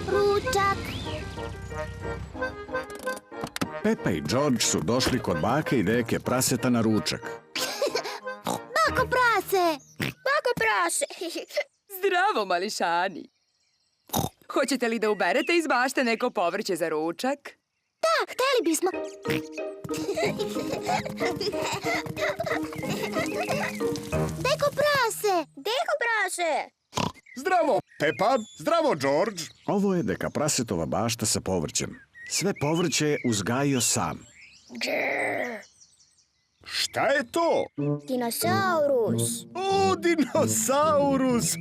Ručak. Pepa i George su došli kod bake i deke praseta na ručak. Bako prase. Bako prase. Zdravo, mališani. Hoćete li da uberete iz bašte neko povrće za ručak? Da, hteli bismo. Deko prase. Deko prase. Zdravo, Pepa! Zdravo, George! Ovo je deka prasetova bašta sa povrćem. Sve povrće je uzgajio sam. Šta je to? Dinosaurus. O, dinosaurus!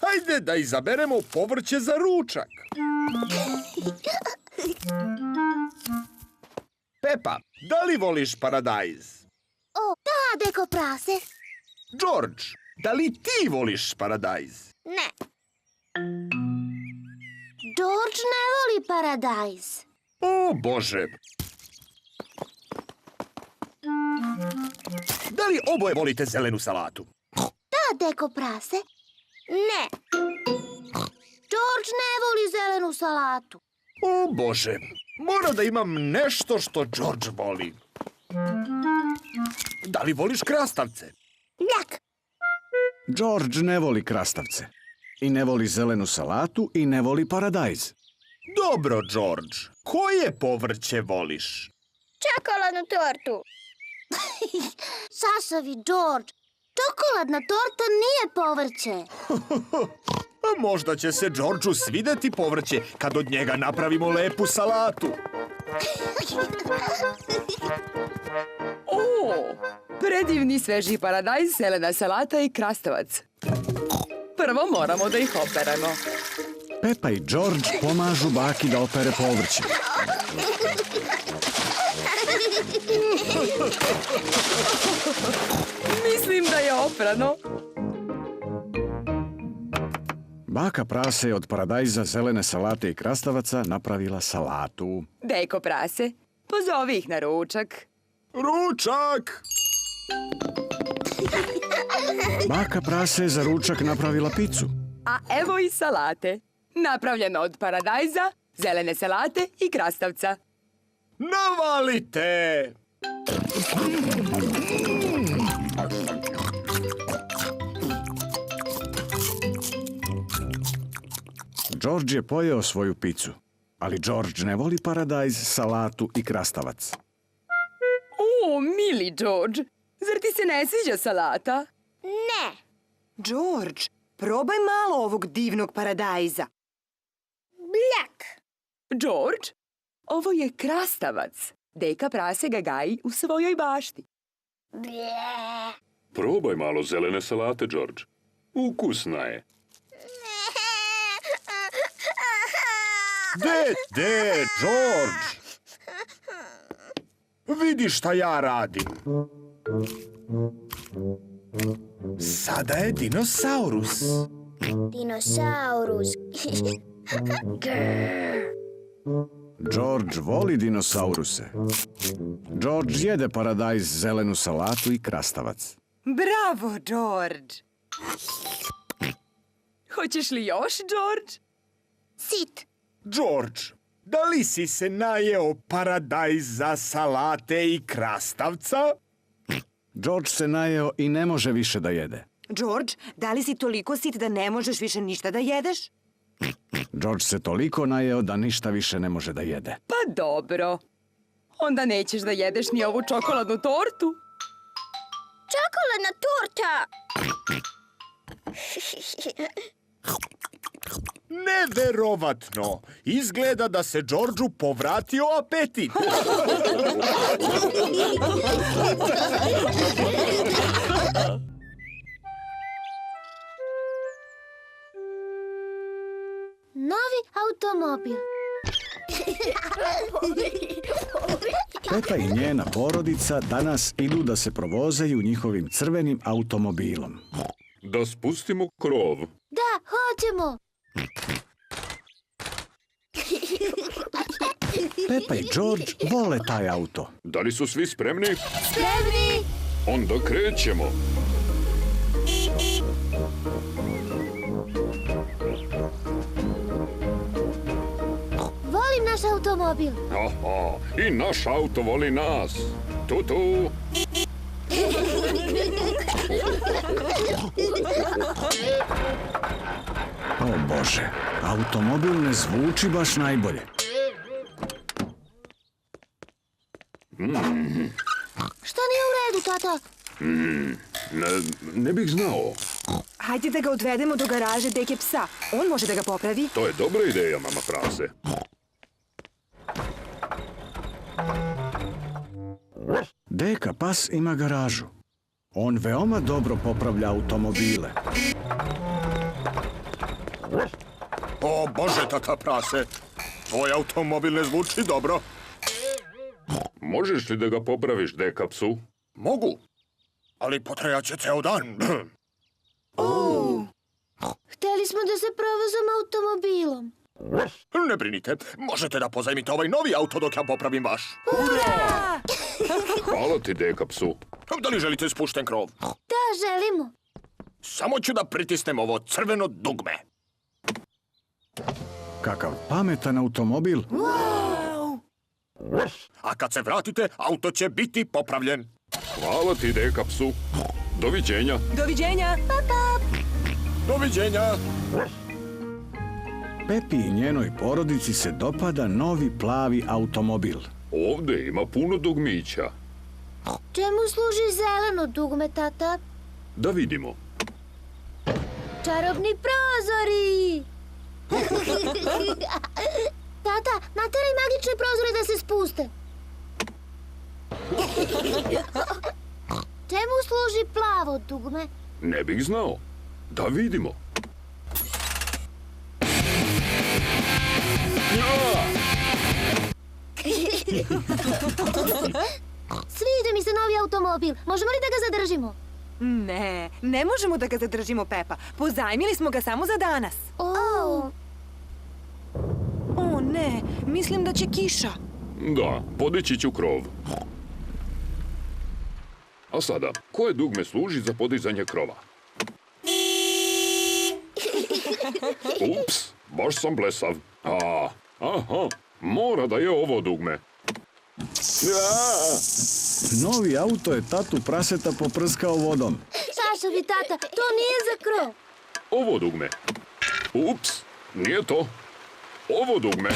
Hajde da izaberemo povrće za ručak. Pepa, da li voliš paradajz? O, da, deko prase. George, da li ti voliš paradajz? Ne. George ne voli paradajz. O, Bože! Da li oboje volite zelenu salatu? Da, deko prase. Ne. George ne voli zelenu salatu. O, Bože! Mora da imam nešto što George voli. Da li voliš krastavce? Bljak. George ne voli krastavce. I ne voli zelenu salatu i ne voli paradajz. Dobro, George. Koje povrće voliš? Čokoladnu tortu. Sašavi, George. Čokoladna torta nije povrće. A možda će se Georgeu svideti povrće kad od njega napravimo lepu salatu. O, predivni sveži paradajz, zelena salata i krastavac. Prvo moramo da ih operemo. Pepa i George pomažu baki da opere povrće. Mislim da je oprano. Baka prase je od paradajza, zelene salate i krastavaca napravila salatu. Deko prase, pozovi ih na ručak. Ručak! Baka prase je za ručak napravila picu. A evo i salate. Napravljeno od paradajza, zelene salate i krastavca. Navalite! George je pojeo svoju picu, ali George ne voli paradajz, salatu i krastavac. O, mili George, zar ti se ne sviđa salata? Ne. George, probaj malo ovog divnog paradajza. Bljak. George, ovo je krastavac. Deka prase ga gaji u svojoj bašti. Blje. Probaj malo zelene salate, George. Ukusna je. De, George! Vidi šta ja radim. Sada je dinosaurus. Dinosaurus. George voli dinosauruse. George jede paradajz, zelenu salatu i krastavac. Bravo, George! Hoćeš li još, George? Sit. George, da li si se najeo paradajza, salate i krastavca? George se najeo i ne može više da jede. George, da li si toliko sit da ne možeš više ništa da jedeš? George se toliko najeo da ništa više ne može da jede. Pa dobro. Onda nećeš da jedeš ni ovu čokoladnu tortu. Čokoladna torta. Neverovatno! Izgleda da se Georgeu povratio apetit. Novi automobil. Pepa i njena porodica danas idu da se provozaju njihovim crvenim automobilom. Da spustimo krov. Da, hoćemo. Pepa i George vole taj auto. Da li su svi spremni? Spremni. Onda krećemo. Volim naš automobil. Aha, i naš auto voli nas. Tu. O Bože, automobil ne zvuči baš najbolje. Šta nije u redu, tata? Ne bih znao. Hajde da ga odvedemo do garaže deke psa. On može da ga popravi. To je dobra ideja, mama prase. Deka pas ima garažu. On veoma dobro popravlja automobile. O Bože, tata prase, tvoj automobil ne zvuči dobro. Možeš li da ga popraviš, deka psu? Mogu, ali potrajat će ceo dan. Hteli smo da se provozamo automobilom. Ne brinite, možete da pozajmite ovaj novi auto dok ja popravim vaš. Hvala ti, deka psu. Da li želite spušten krov? Da, želimo. Samo ću da pritisnem ovo crveno dugme. Kakav pametan automobil. A kad se vratite, auto će biti popravljen. Hvala ti, deka psu. Doviđenja. Doviđenja. Doviđenja. Pepi i njenoj porodici se dopada novi plavi automobil. Ovde ima puno dugmića. Čemu služi zeleno dugme, tata? Da vidimo. Čarobni prozori! Tata, nateraj magične prozore da se spuste. Čemu služi plavo dugme? Ne bih znao. Da vidimo. Sviđa mi se novi automobil. Možemo li da ga zadržimo? Ne možemo da ga zadržimo, Pepa. Pozajmili smo ga samo za danas. O ne, mislim da će kiša. Da, podići ću krov. A sada, koje dugme služi za podizanje krova? Ups, baš sam blesav. Aha, mora da je ovo dugme. Novi auto je tatu praseta poprskao vodom. Šašavi, tata, to nije za krov. Ovo dugme. Ups, nije to. Ovo dugme.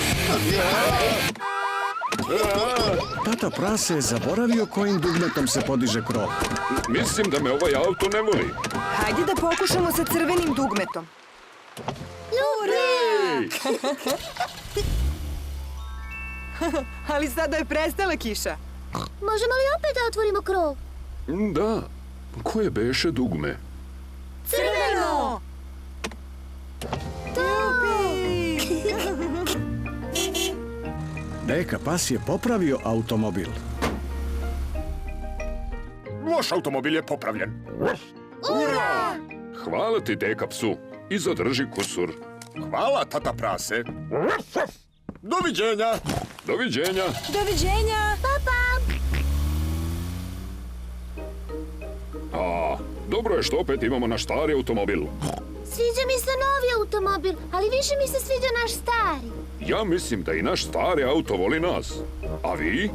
Tata prase je zaboravio kojim dugmetom se podiže krov. Mislim da me ovaj auto ne voli. Hajde da pokušamo sa crvenim dugmetom. Ej! Ali sada je prestala kiša. Možemo li opet da otvorimo krov? Da, koje beše dugme? Crveno! Deka pas je popravio automobil. Vaš automobil je popravljen. Hvala ti, deka psu, i zadrži kusur. Hvala, tata prase. Doviđenja. Doviđenja. Doviđenja! Dobro je što opet imamo naš stari automobil. Sviđa mi se novi automobil, ali više mi se sviđa naš stari. Ja mislim da i naš stari auto voli nas. A vi?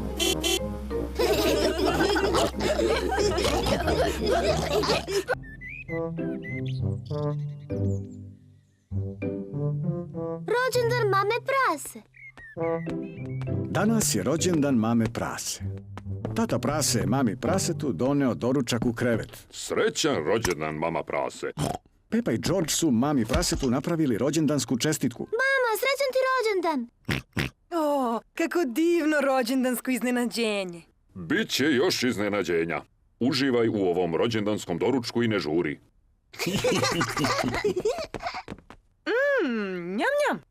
Rođendan mame prase. Danas je rođendan mame prase. Tata prase je mami prasetu doneo doručak u krevet. Srećan rođendan, mama prase. Pepa i George su mami prasetu napravili rođendansku čestitku. Mama, srećan ti rođendan. O, kako divno rođendansko iznenađenje. Biće još iznenađenja. Uživaj u ovom rođendanskom doručku i ne žuri. Njam, njam.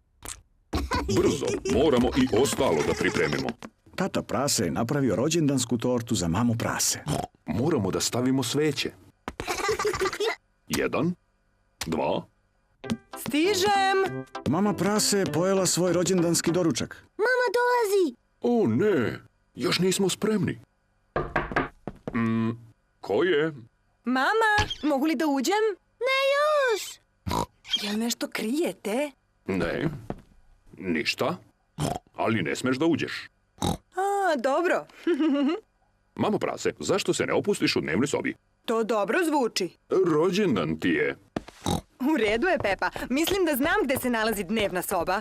Brzo, moramo i ostalo da pripremimo. Tata prase je napravio rođendansku tortu za mamu prase. Moramo da stavimo sveće. 1, 2. Stižem. Mama prase je pojela svoj rođendanski doručak. Mama dolazi. O ne, još nismo spremni. Ko je? Mama, mogu li da uđem? Ne još. još? Jel nešto krijete? Ne, ništa. Ali ne smeš da uđeš. A, dobro. Mamo prase, zašto se ne opustiš u dnevnoj sobi? To dobro zvuči. Rođendan ti je. U redu je, Pepa. Mislim da znam gde se nalazi dnevna soba.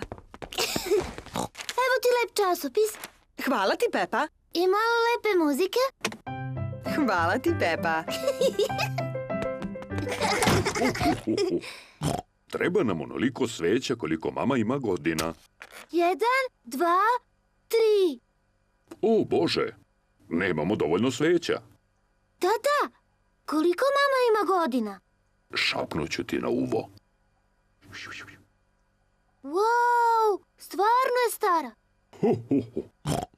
Evo ti lep časopis. Hvala ti, Pepa. I malo lepe muzike. Hvala ti, Pepa. Treba nam onoliko sveća koliko mama ima godina. 1, 2, 3. O, Bože, nemamo dovoljno sveća. Tata, koliko mama ima godina? Šapnuću ti na uvo. Wow, stvarno je stara.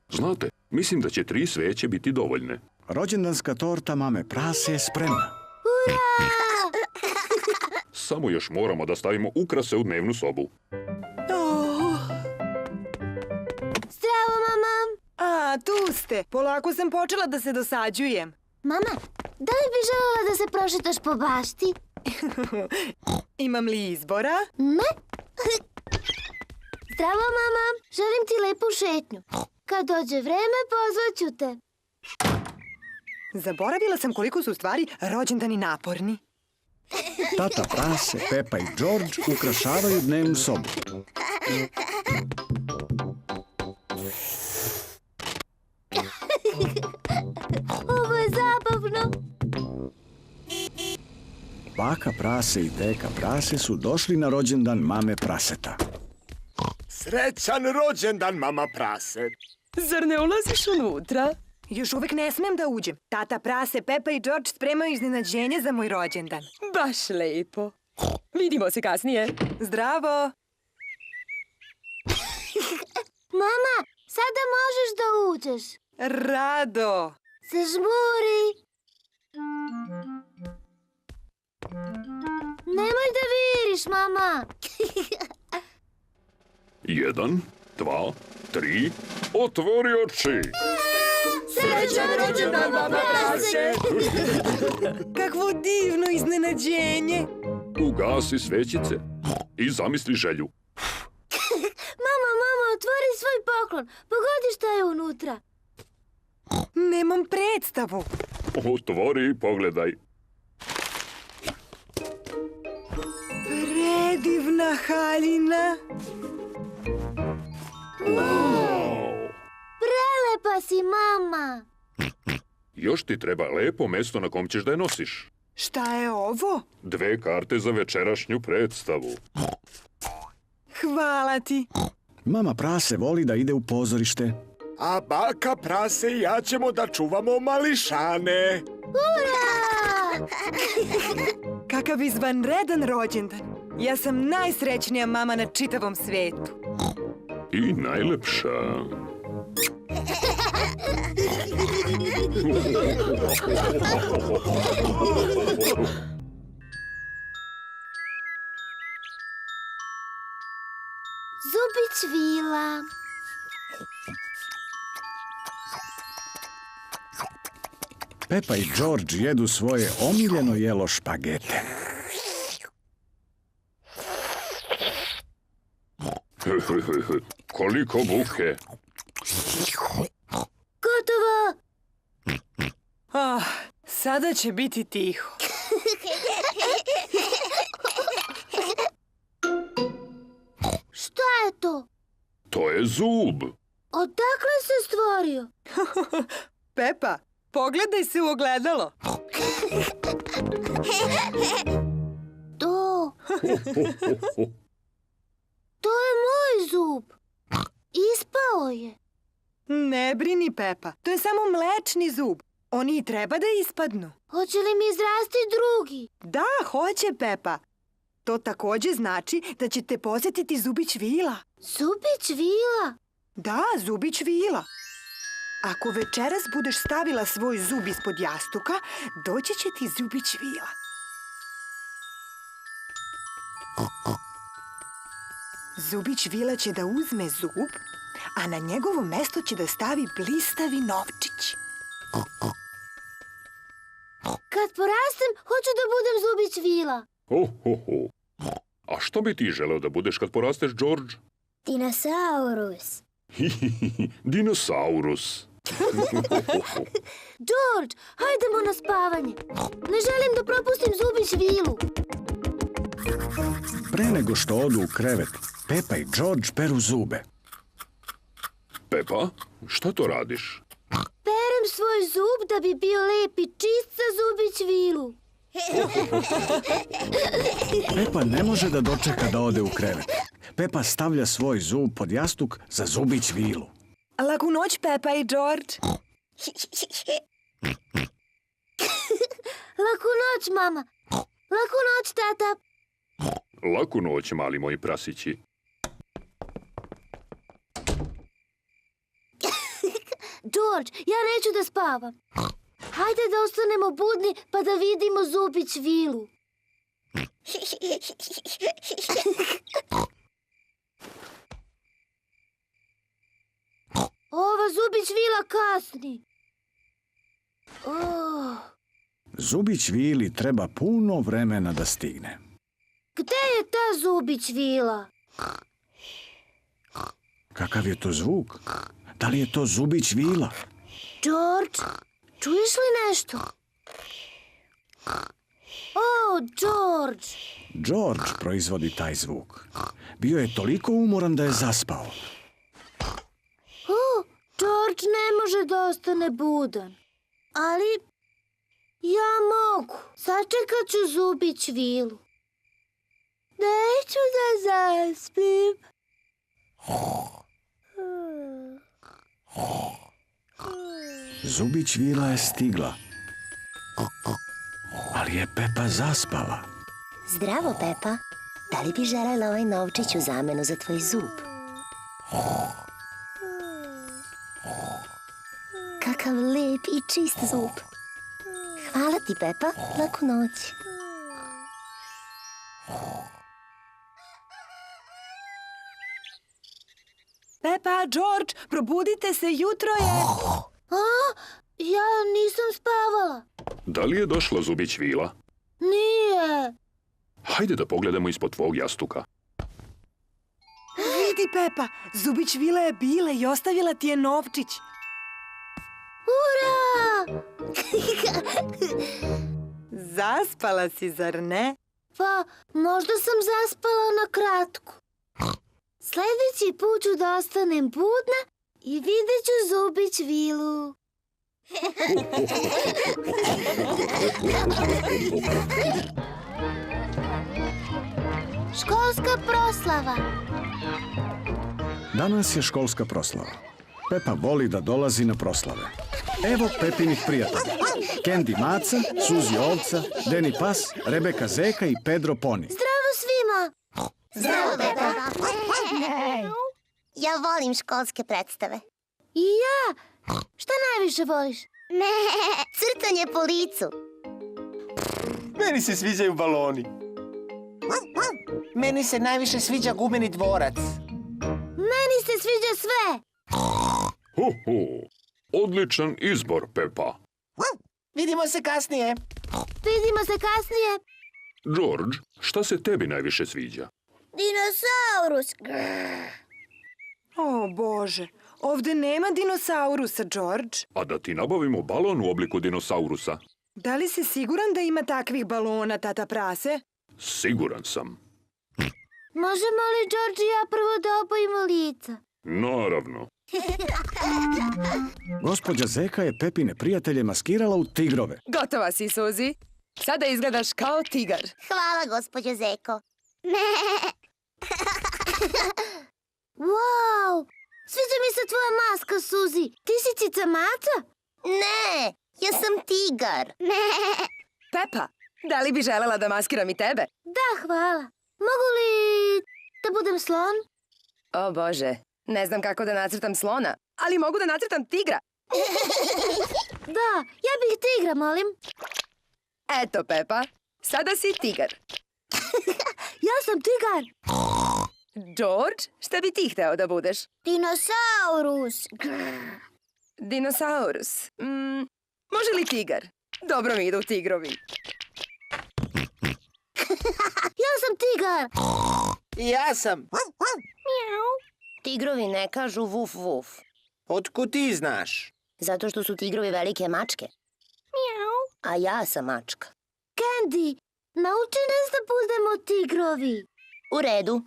Znate, mislim da će 3 sveće biti dovoljne. Rođendanska torta mame prase je spremna. Samo još moramo da stavimo ukrase u dnevnu sobu. Zdravo, mama. A, tu ste. Polako sam počela da se dosađujem. Mama, da li bi želela da se prošetaš po bašti? Imam li izbora? Ne. Zdravo, mama. Želim ti lepu šetnju. Kad dođe vreme, pozvaću te. Zaboravila sam koliko su u stvari rođendani naporni. Tata prase, Pepa i George ukrašavaju dnevnu sobu. Ovo je zabavno. Baka prase i deka prase su došli na rođendan mame praseta. Srećan rođendan, mama prase. Zar ne ulaziš unutra? Još uvek ne smem da uđem. Tata prase, Pepa i George spremaju iznenađenje za moj rođendan. Baš lepo. Vidimo se kasnije. Zdravo! Mama, sada možeš da uđeš. Rado! Zažmuri. Nemoj da viriš, mama. 1, 2, 3, otvori oči! Srećan rođendan, mama prase. Kakvo divno iznenađenje! Ugasi svećice i zamisli želju. Mama, otvori svoj poklon. Pogodi šta je unutra. Nemam predstavu. Otvori i pogledaj. Predivna haljina. Prelepa si, mama. Još ti treba lepo mesto na kom ćeš da je nosiš. Šta je ovo? 2 karte za večerašnju predstavu. Hvala ti. Mama prase voli da ide u pozorište. A baka prase i ja ćemo da čuvamo mališane. Ura! Kakav izvanredan rođendan. Ja sam najsrećnija mama na čitavom svetu. I najlepša. Zubić vila. Pepa i George jedu svoje omiljeno jelo špagete. Koliko buke. Gotovo. Ah, sada će biti tiho. Šta je to? To je zub. Odakle se stvorio? Pepa, pogledaj se u ogledalo. To je moj zub. Ispao je. Ne brini, Pepa. To je samo mlečni zub. Oni i treba da ispadnu. Hoće li mi izrasti drugi? Da, hoće, Pepa. To takođe znači da će te posjetiti zubić vila. Zubić vila? Da, zubić vila. Ako večeras budeš stavila svoj zub ispod jastuka, doći će ti zubić vila. Zubić vila će da uzme zub, a na njegovo mesto će da stavi blistavi novčić. Kad porastem, hoću da budem zubić vila. Ho, ho, ho. A što bi ti želeo da budeš kad porasteš, George? Dinosaurus. Dinosaurus. George, hajdemo na spavanje. Ne želim da propustim zubić vilu. Pre nego što odu u krevet, Pepa i George peru zube. Pepa, šta to radiš? Perem svoj zub da bi bio lep i čist za zubić vilu. Pepa ne može da dočeka da ode u krevet. Pepa stavlja svoj zub pod jastuk za zubić vilu. Laku noć, Pepa i George. Laku noć, mama. Laku noć, tata. Laku noć, mali moji prasići. George, ja neću da spavam. Hajde da ostanemo budni pa da vidimo zubić vilu. Ova zubić vila kasni. Oh, Zubić vili treba puno vremena da stigne. gde je ta zubić vila? Kakav je to zvuk? Da li je to zubić vila? George, čuješ li nešto? O, George! George proizvodi taj zvuk. Bio je toliko umoran da je zaspao. George ne može da ostane budan. Ali ja mogu. Sačekat ću zubić vilu. Neću da zaspim. Zubić vila je stigla. Ali je Pepa zaspala. Zdravo, Pepa. Da li bi želela ovaj novčić u zamenu za tvoj zub? Kakav lep i čist zub. Hvala ti, Pepa. Laku noć. Pepa, George, probudite se, jutro je. Ja nisam spavala. Da li je došla zubić vila? Nije. Hajde da pogledamo ispod tvog jastuka. Vidi, Pepa, zubić vila je bila i ostavila ti je novčić. Ura! Zaspala si, zar ne? Pa, možda sam zaspala na kratko. Sljedeći put ću da ostanem budna i vidjet ću zubić vilu. Školska proslava. Danas je školska proslava. Pepa voli da dolazi na proslave. Evo Pepinih prijatelja. Candy Maca, Suzi Ovca, Deni Pas, Rebeka Zeka i Pedro Poni. Zdravo svima! Zdravo, Pepa. Ja volim školske predstave. I ja! Šta najviše voliš? Crtanje po licu. Meni se sviđaju baloni. Meni se najviše sviđa gumeni dvorac. Meni se sviđa sve! Ho, ho. Odličan izbor, Pepa. Vidimo se kasnije. Vidimo se kasnije. George, šta se tebi najviše sviđa? Dinosaurus. O, Bože, ovde nema dinosaurusa, George. A da ti nabavimo balon u obliku dinosaurusa? Da li si siguran da ima takvih balona, tata prase? Siguran sam. Možemo li George i ja prvo da obojimo lica? Naravno. Gospođa Zeka je Pepine prijatelje maskirala u tigrove. Gotova si, Suzi. Sada izgledaš kao tigar. Hvala, gospođo Zeko. Wow! Sviđa mi se tvoja maska, Suzi. Ti si cica maca? Ne, ja sam tigar. Pepa, da li bi želela da maskiram i tebe? Da, hvala. Mogu li da budem slon? O Bože, ne znam kako da nacrtam slona, ali mogu da nacrtam tigra. Da, ja bih tigra, molim. Eto, Pepa, sada si tigar. Ja sam tigar. George, šta bi ti hteo da budeš? Dinosaurus. Dinosaurus. Može li tigar? Dobro mi idu tigrovi. sam tigar. I ja sam. Tigrovi ne kažu vuf vuf. Otkud ti znaš? Zato što su tigrovi velike mačke. A ja sam mačka. Candy, nauči nas da budemo tigrovi. U redu.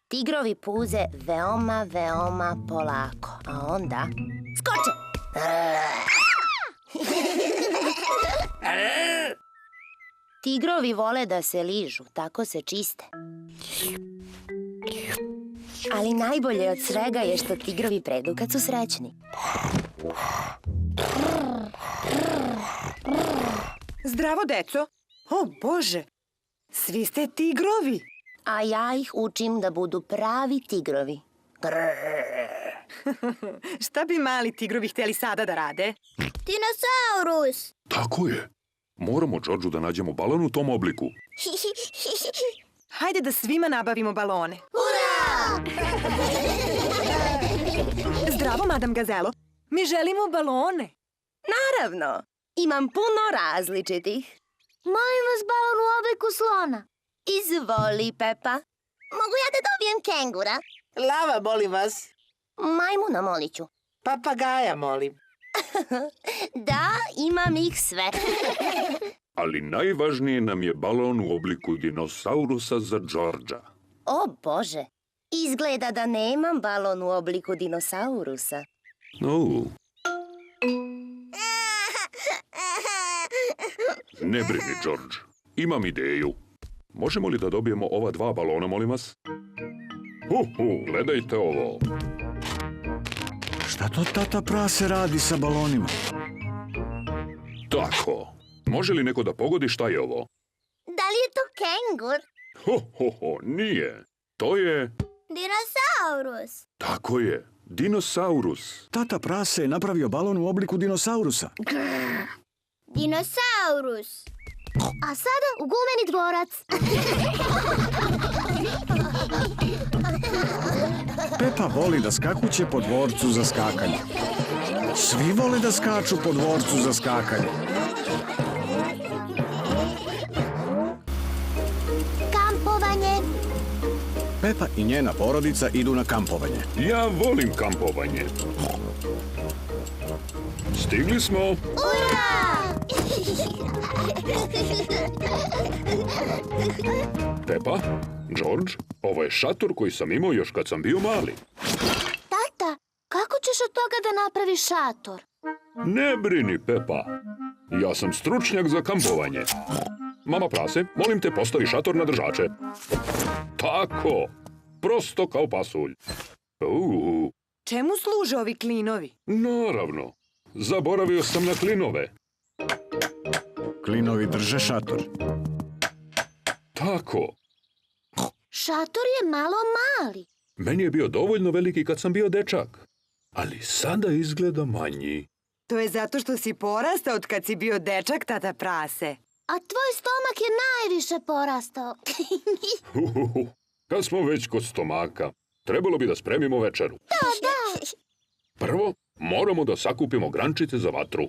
Tigrovi puze veoma, veoma polako. A onda skoče. Tigrovi vole da se ližu, tako se čiste. Ali najbolje od svega je što tigrovi predu kad su srećni. Zdravo, deco. O, Bože, svi ste tigrovi. A ja ih učim da budu pravi tigrovi. Šta bi mali tigrovi htjeli sada da rade? Dinosaurus. Tako je. Moramo Đorđu da nađemo balon u tom obliku. Hajde da svima nabavimo balone. Zdravo, madam Gazelo. Mi želimo balone. Naravno, imam puno različitih. Molim vas balon u obliku slona. Izvoli, Pepa. Mogu ja da dobijem kengura? Lava, molim vas. Majmuna moliću. Papagaja, molim. Da, imam ih sve. Ali najvažnije nam je balon u obliku dinosaurusa za Đorđa. O, Bože. Izgleda da nemam balon u obliku dinosaurusa. Ne brini, Đorđ. Imam ideju. Možemo li da dobijemo ova 2 balona, molim vas? Gledajte ovo. Šta to tata prase radi sa balonima? Tako. Može li neko da pogodi šta je ovo? Da li je to kengur? Nije. To je... Dinosaurus. Tako je. Dinosaurus. Tata prase je napravio balon u obliku dinosaurusa. Dinosaurus. A sada u gumeni dvorac. Pepa voli da skakuće po dvorcu za skakanje. Svi vole da skaču po dvorcu za skakanje. Kampovanje. Pepa i njena porodica idu na kampovanje. Ja volim kampovanje. Stigli smo. Pepa, Đorđ, ovo je šator koji sam imao još kad sam bio mali. Tata, kako ćeš od toga da napraviš šator? Ne brini, Pepa. Ja sam stručnjak za kampovanje. Mama prase, molim te postavi šator na držače. Tako, prosto kao pasulj. Čemu služe ovi klinovi? Naravno, zaboravio sam na klinove. Klinovi drže šator. Tako. Šator je malo mali. Meni je bio dovoljno veliki kad sam bio dečak. Ali sada izgleda manji. To je zato što si porastao od kad si bio dečak, tata prase. A tvoj stomak je najviše porastao. Kad smo već kod stomaka, trebalo bi da spremimo večeru. Da. Prvo, moramo da sakupimo grančice za vatru.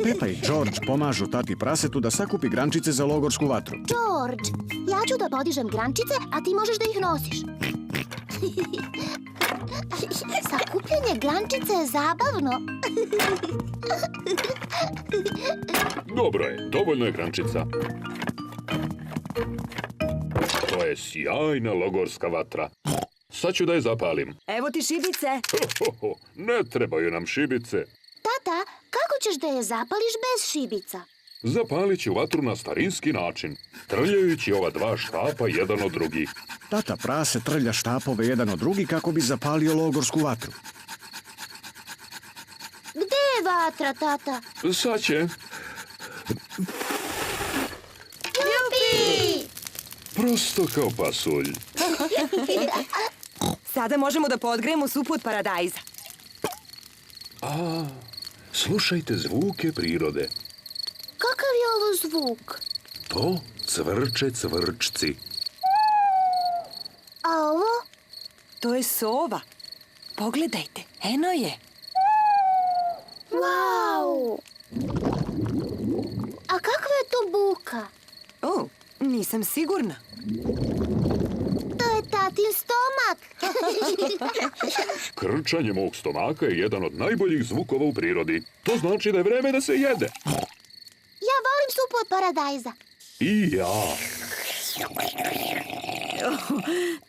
Pepa i Đorđ pomažu tati prasetu da sakupi grančice za logorsku vatru. Đorđ, ja ću da podižem grančice, a ti možeš da ih nosiš. Sakupljanje grančice je zabavno. Dobro je, dovoljno je grančica. To je sjajna logorska vatra. Sad ću da je zapalim. Evo ti šibice. Ne trebaju nam šibice. Tata, kako ćeš da je zapališ bez šibica? Zapalit ću vatru na starinski način, trljajući ova 2 štapa jedan od drugih. Tata prase trlja štapove jedan od drugi kako bi zapalio logorsku vatru. Gde je vatra, tata? Sad će. Jupi! Prosto kao pasulj. Sada možemo da podgrejemo supu od paradajza. Slušajte zvuke prirode. Kakav je ovo zvuk? To cvrče cvrčci. A ovo? To je sova. Pogledajte, eno je. Wow! A kakva je to buka? O, Nisam sigurna. To je tatin stomak. Krčanje mog stomaka je jedan od najboljih zvukova u prirodi. To znači da je vreme da se jede. Ja volim supu od paradajza. I ja.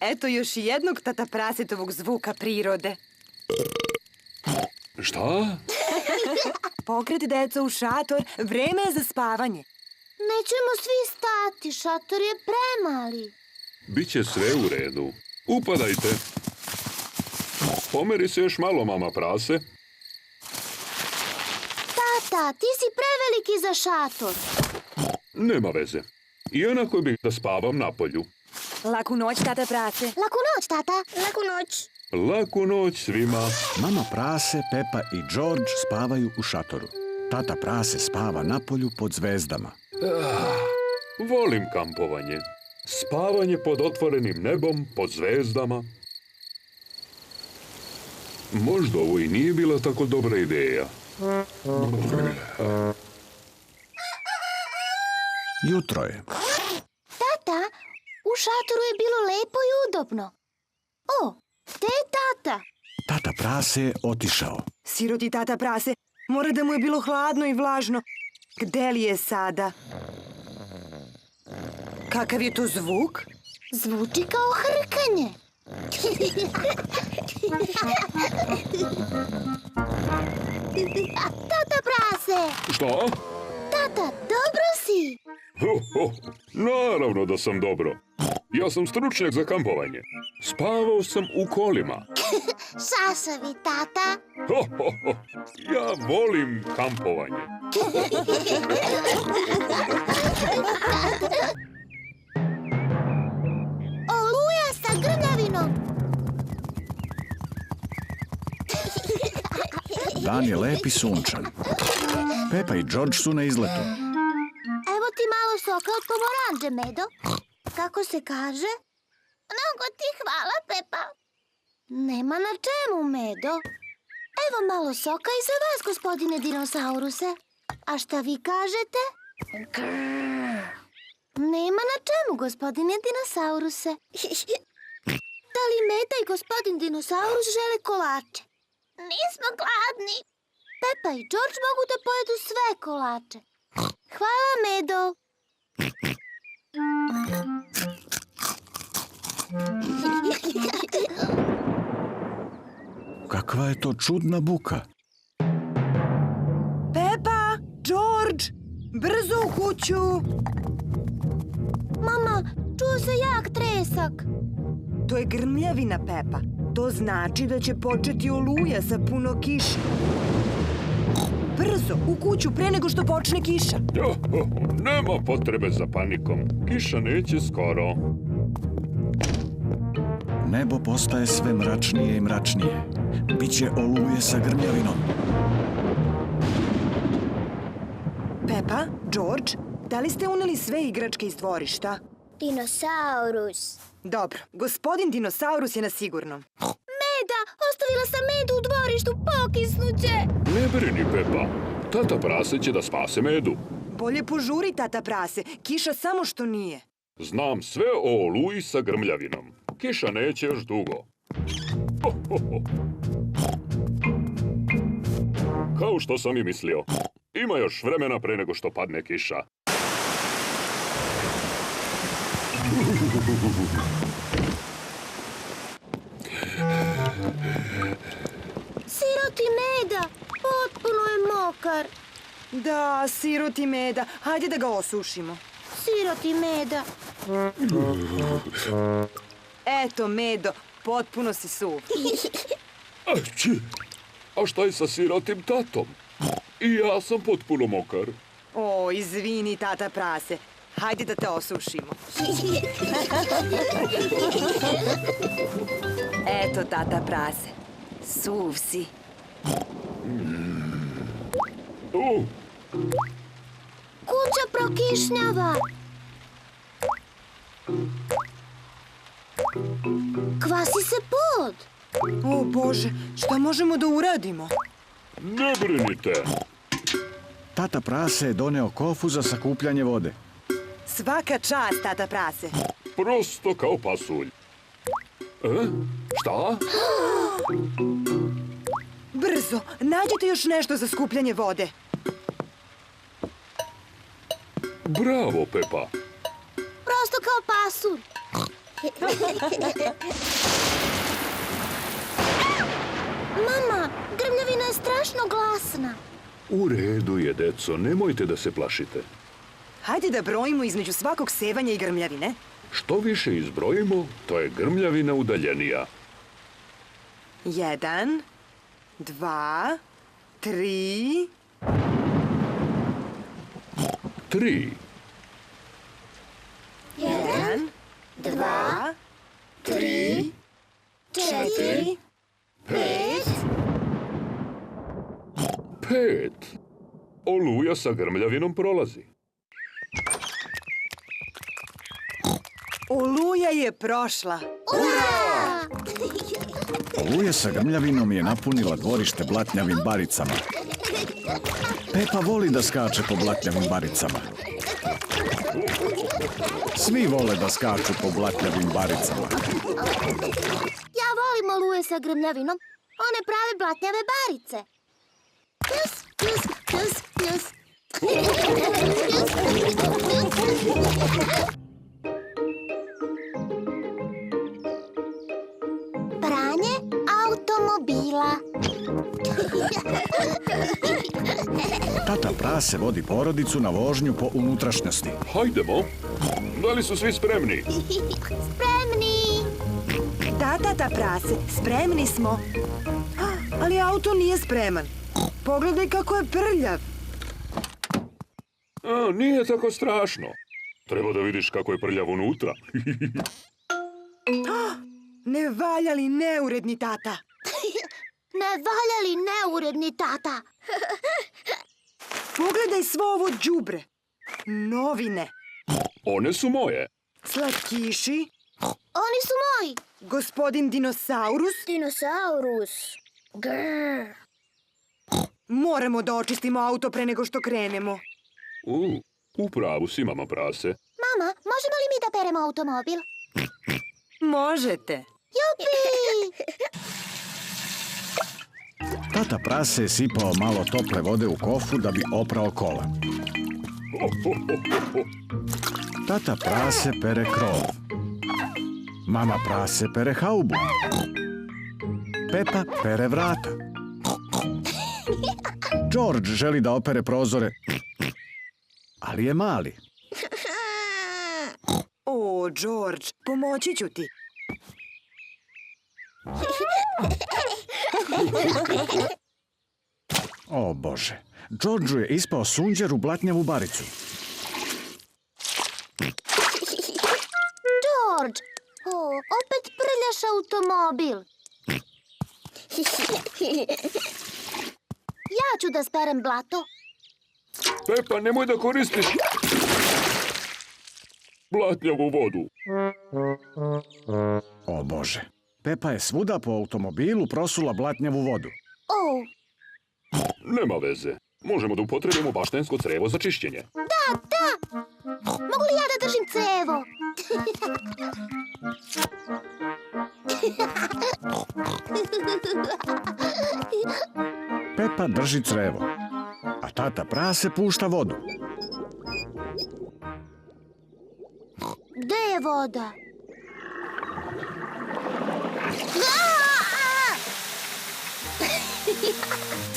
Eto još jednog tata prasetovog zvuka prirode. Šta? Pokreti deco u šator, vreme je za spavanje. Nećemo svi stati, šator je premali. Biće sve u redu. Upadajte. Pomeri se još malo, mama prase. Tata, ti si preveliki za šator. Nema veze. Iako bih da spavam napolju. Laku noć, tata prase. Laku noć, tata. Laku noć. Laku noć svima. Mama prase, Pepa i George spavaju u šatoru. Tata prase spava napolju pod zvezdama. Volim kampovanje. Spavanje pod otvorenim nebom, pod zvezdama. Možda ovo i nije bila tako dobra ideja. Jutro je. Tata, u šatoru je bilo lepo i udobno. O, te je tata. Tata prase je otišao. Siroti tata prase, mora da mu je bilo hladno i vlažno. Gde li je sada? Kakav je to zvuk? Zvuči kao hrkanje. Tata prase! Šta? Tata, dobro si! Naravno da sam dobro. Ja sam stručnjak za kampovanje. Spavao sam u kolima. Šašavi, tata. Ja volim kampovanje. Oluja sa grmljavinom. Dan je lep i sunčan. Pepa i George su na izletu. Evo ti malo soka od pomoranđe, Medo. Kako se kaže? Mnogo ti hvala, Pepa. Nema na čemu, Medo. Evo malo soka i za vas, gospodine dinosauruse. A šta vi kažete? Nema na čemu, gospodine dinosauruse. Da li Meda i gospodin dinosaurus žele kolače? Nismo gladni. Pepa i George mogu da pojedu sve kolače. Hvala, Medo. Kakva je to čudna buka? Pepa, George, brzo u kuću. Mama, čuo se jak tresak. To je grmljavina, Pepa. To znači da će početi oluja sa puno kiše. Brzo, u kuću pre nego što počne kiša. Nema potrebe za panikom. Kiša neće skoro. Nebo postaje sve mračnije i mračnije. Biće oluje sa grmljavinom. Pepa, George, da li ste uneli sve igračke iz dvorišta? Dinosaurus. Dobro, gospodin dinosaurus je na sigurnom. Meda, ostavila sam Medu u dvorištu, pokisnuće. Ne brini, Pepa. Tata prase će da spase Medu. Bolje požuri, tata prase, kiša samo što nije. Znam sve o oluji sa grmljavinom. Kiša neće još dugo. Kao što sam i mislio. Ima još vremena pre nego što padne kiša. Siroti Meda, potpuno je mokar. Da, siroti Meda, hajde da ga osušimo. Siroti Meda. Eto, Medo, potpuno si suv. Ači! A šta je sa sirotim tatom? I ja sam potpuno mokar. O, izvini, tata prase. Hajde da te osušimo. Eto, tata prase. Suv si. Kuća prokišnjava. Kvasi se pod. O, Bože, šta možemo da uradimo? Ne brinite. Tata prase je doneo kofu za sakupljanje vode. Svaka čast, tata prase. Prosto kao pasulj. Šta? Brzo, nađite još nešto za skupljanje vode. Bravo, Pepa. Prosto kao pasulj. Mama, grmljavina je strašno glasna. U redu je, deco, nemojte da se plašite. Hajde da brojimo između svakog sevanja i grmljavine. Što više izbrojimo, to je grmljavina udaljenija. 1, 2, 3... 3, 1, 2, 3, 4, 5... 5. Oluja sa grmljavinom prolazi. Oluja je prošla. Oluja sa grmljavinom je napunila dvorište blatnjavim baricama. Pepa voli da skače po blatnjavim baricama. Svi vole da skaču po blatnjavim baricama. Ja volim oluje sa grmljavinom. One prave blatnjave barice. Pljus, pljus, pljus, pljus. Pranje automobila. Tata prase vodi porodicu na vožnju po unutrašnjosti. Hajdemo. Da li su svi spremni? Spremni. Tata prase, spremni smo. Ali auto nije spreman. Pogledaj kako je prljav. Nije tako strašno. Treba da vidiš kako je prljav unutra. Nevaljali, neuredni tata. Nevaljali, neuredni tata. Pogledaj svo ovo đubre. Novine, One su moje. slatkiši, Oni su moji. gospodin dinosaurus. Dinosaurus. Grr. Moramo da očistimo auto pre nego što krenemo. U pravu si, mama prase. Mama, možemo li mi da peremo automobil? Možete. Jupi! Tata prase je sipao malo tople vode u kofu da bi oprao kola. Tata prase pere krov. Mama prase pere haubu. Pepa pere vrata. George želi da opere prozore, ali je mali. O, George, pomoći ću ti. O Bože, Georgeu je ispao sunđer u blatnjavu baricu. George, opet prljaš automobil. Ja ću da sperem blato. Pepa, nemoj da koristiš blatnjavu vodu. O Bože, Pepa je svuda po automobilu prosula blatnjavu vodu. O, Nema veze. Možemo da upotrebimo baštensko crevo za čišćenje. da! Mogu li ja da držim crevo? Pepa drži crevo, a tata prase pušta vodu. Gde je voda?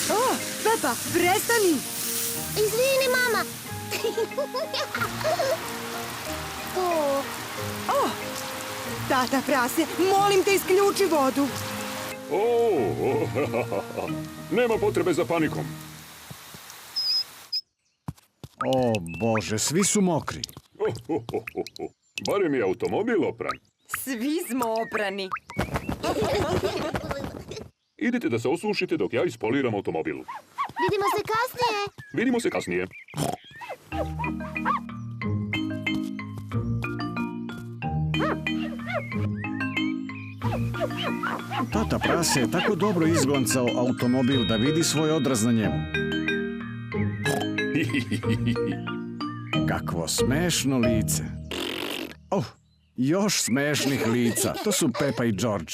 O, Pepa, prestani! Izvini, mama. O, tata prase, molim te isključi vodu. Nema potrebe za panikom. O Bože, svi su mokri. Barem je automobil opran. Svi smo oprani. Idite da se osušite dok ja ispoliram automobil. Vidimo se kasnije. Vidimo se kasnije. Tata prase je tako dobro izglancao automobil da vidi svoj odraz na njemu. Kakvo smešno lice. Oh, još smešnih lica. To su Pepa i George.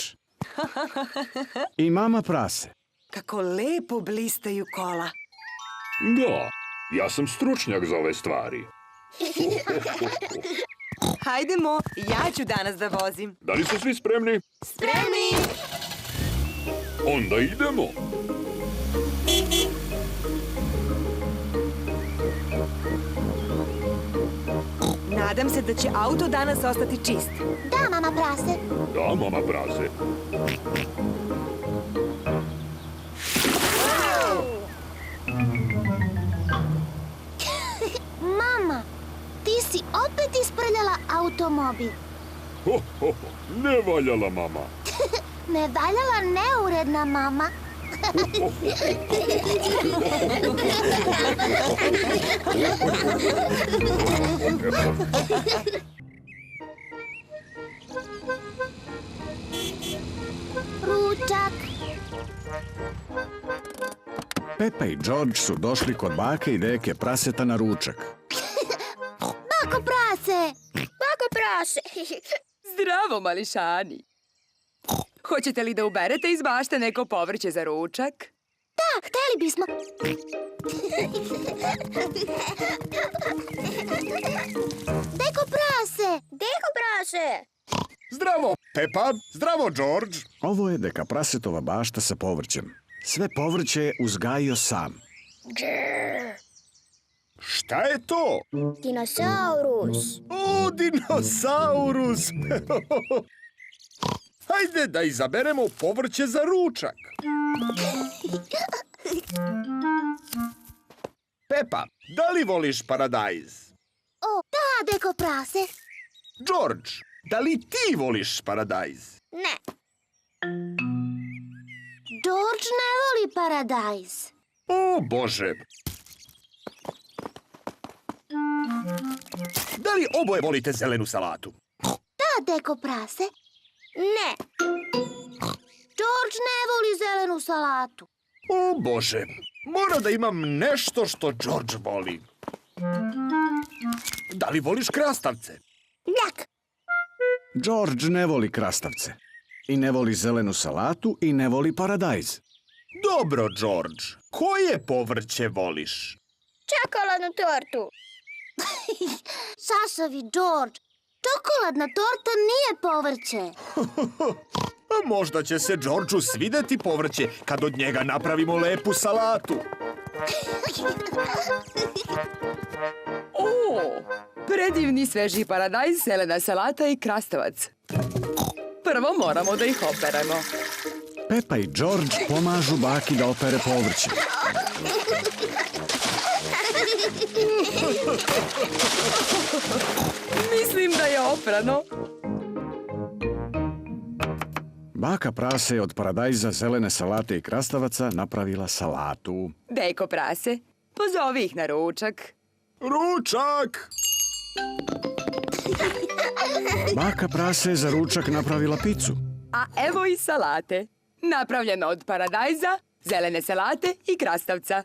I mama prase. Kako lepo blistaju kola. Da, ja sam stručnjak za ove stvari. Hajdemo, ja ću danas da vozim. Da li su svi spremni? Spremni! Onda idemo. Nadam se da će auto danas ostati čist. Da, mama prase. Da, mama prase. Mama, ti si opet isprljala automobil. Ho, ho, ho. Ne valjala, mama. Nevaljala neuredna mama. Ručak. Pepa i George su došli kod bake i deke praseta na ručak. Bako prase. Bako prase. Zdravo, mališani. Hoćete li da uberete iz bašte neko povrće za ručak? Da, hteli bismo. Deko prase. Deko prase. Zdravo, Pepa. Zdravo, George. Ovo je deka prasetova bašta sa povrćem. Sve povrće je uzgajio sam. Šta je to? Dinosaurus. O, dinosaurus! Hajde da izaberemo povrće za ručak. Pepa, da li voliš paradajz? O, da, deko prase. George, da li ti voliš paradajz? Ne. George ne voli paradajz. O, Bože! Da li oboje volite zelenu salatu? Da, deko prase. Ne. George ne voli zelenu salatu. O, Bože! Mora da imam nešto što George voli. Da li voliš krastavce? Bljak. George ne voli krastavce. I ne voli zelenu salatu i ne voli paradajz. Dobro, George. Koje povrće voliš? Čokoladnu tortu. Sašavi, George. Čokoladna torta nije povrće. A možda će se Georgeu svideti povrće kad od njega napravimo lepu salatu. O, predivni sveži paradajz, zelena salata i krastavac. Prvo moramo da ih operemo. Pepa i George pomažu baki da opere povrće. Mislim da je oprano. Baka prase je od paradajza, zelene salate i krastavaca napravila salatu. Deko prase, pozovi ih na ručak. Ručak! Baka prase je za ručak napravila picu. A evo i salate. Napravljeno od paradajza, zelene salate i krastavca.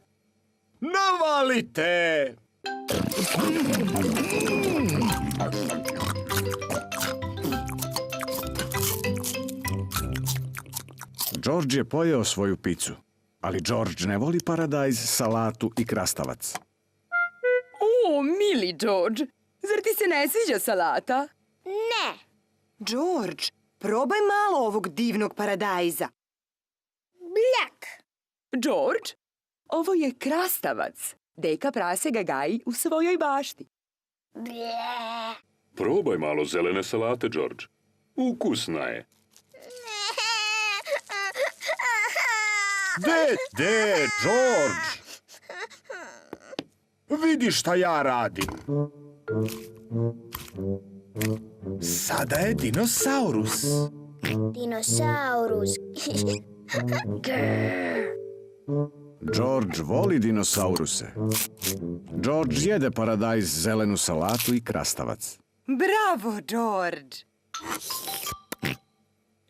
Navalite! George je pojeo svoju picu, ali George ne voli paradajz, salatu i krastavac. O, mili George, zar ti se ne sviđa salata? Ne. George, probaj malo ovog divnog paradajza. Bljak. George, ovo je krastavac. Deka prase ga gaji u svojoj bašti. Blje. Probaj malo zelene salate, George. Ukusna je. De, George! Vidi šta ja radim. Sada je dinosaurus. Dinosaurus. George voli dinosauruse. George jede paradajz, zelenu salatu i krastavac. Bravo, George!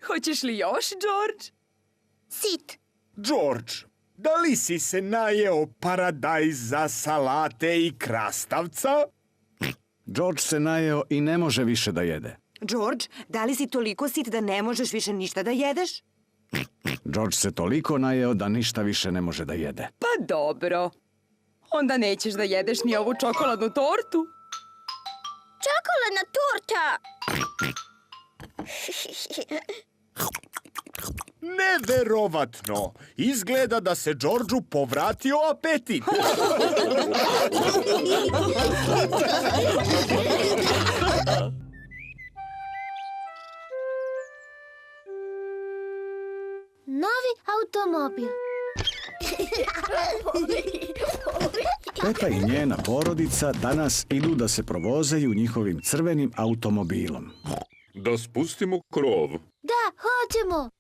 Hoćeš li još, George? Sit. George, da li si se najeo paradajza, salate i krastavca? George se najeo i ne može više da jede. George, da li si toliko sit da ne možeš više ništa da jedeš? George se toliko najeo da ništa više ne može da jede. Pa dobro. Onda nećeš da jedeš ni ovu čokoladnu tortu. Čokoladna torta! Neverovatno! Izgleda da se Đorđu povratio apetit. Novi automobil. Pepa i njena porodica danas idu da se provozaju njihovim crvenim automobilom. Da spustimo krov. Da, hoćemo.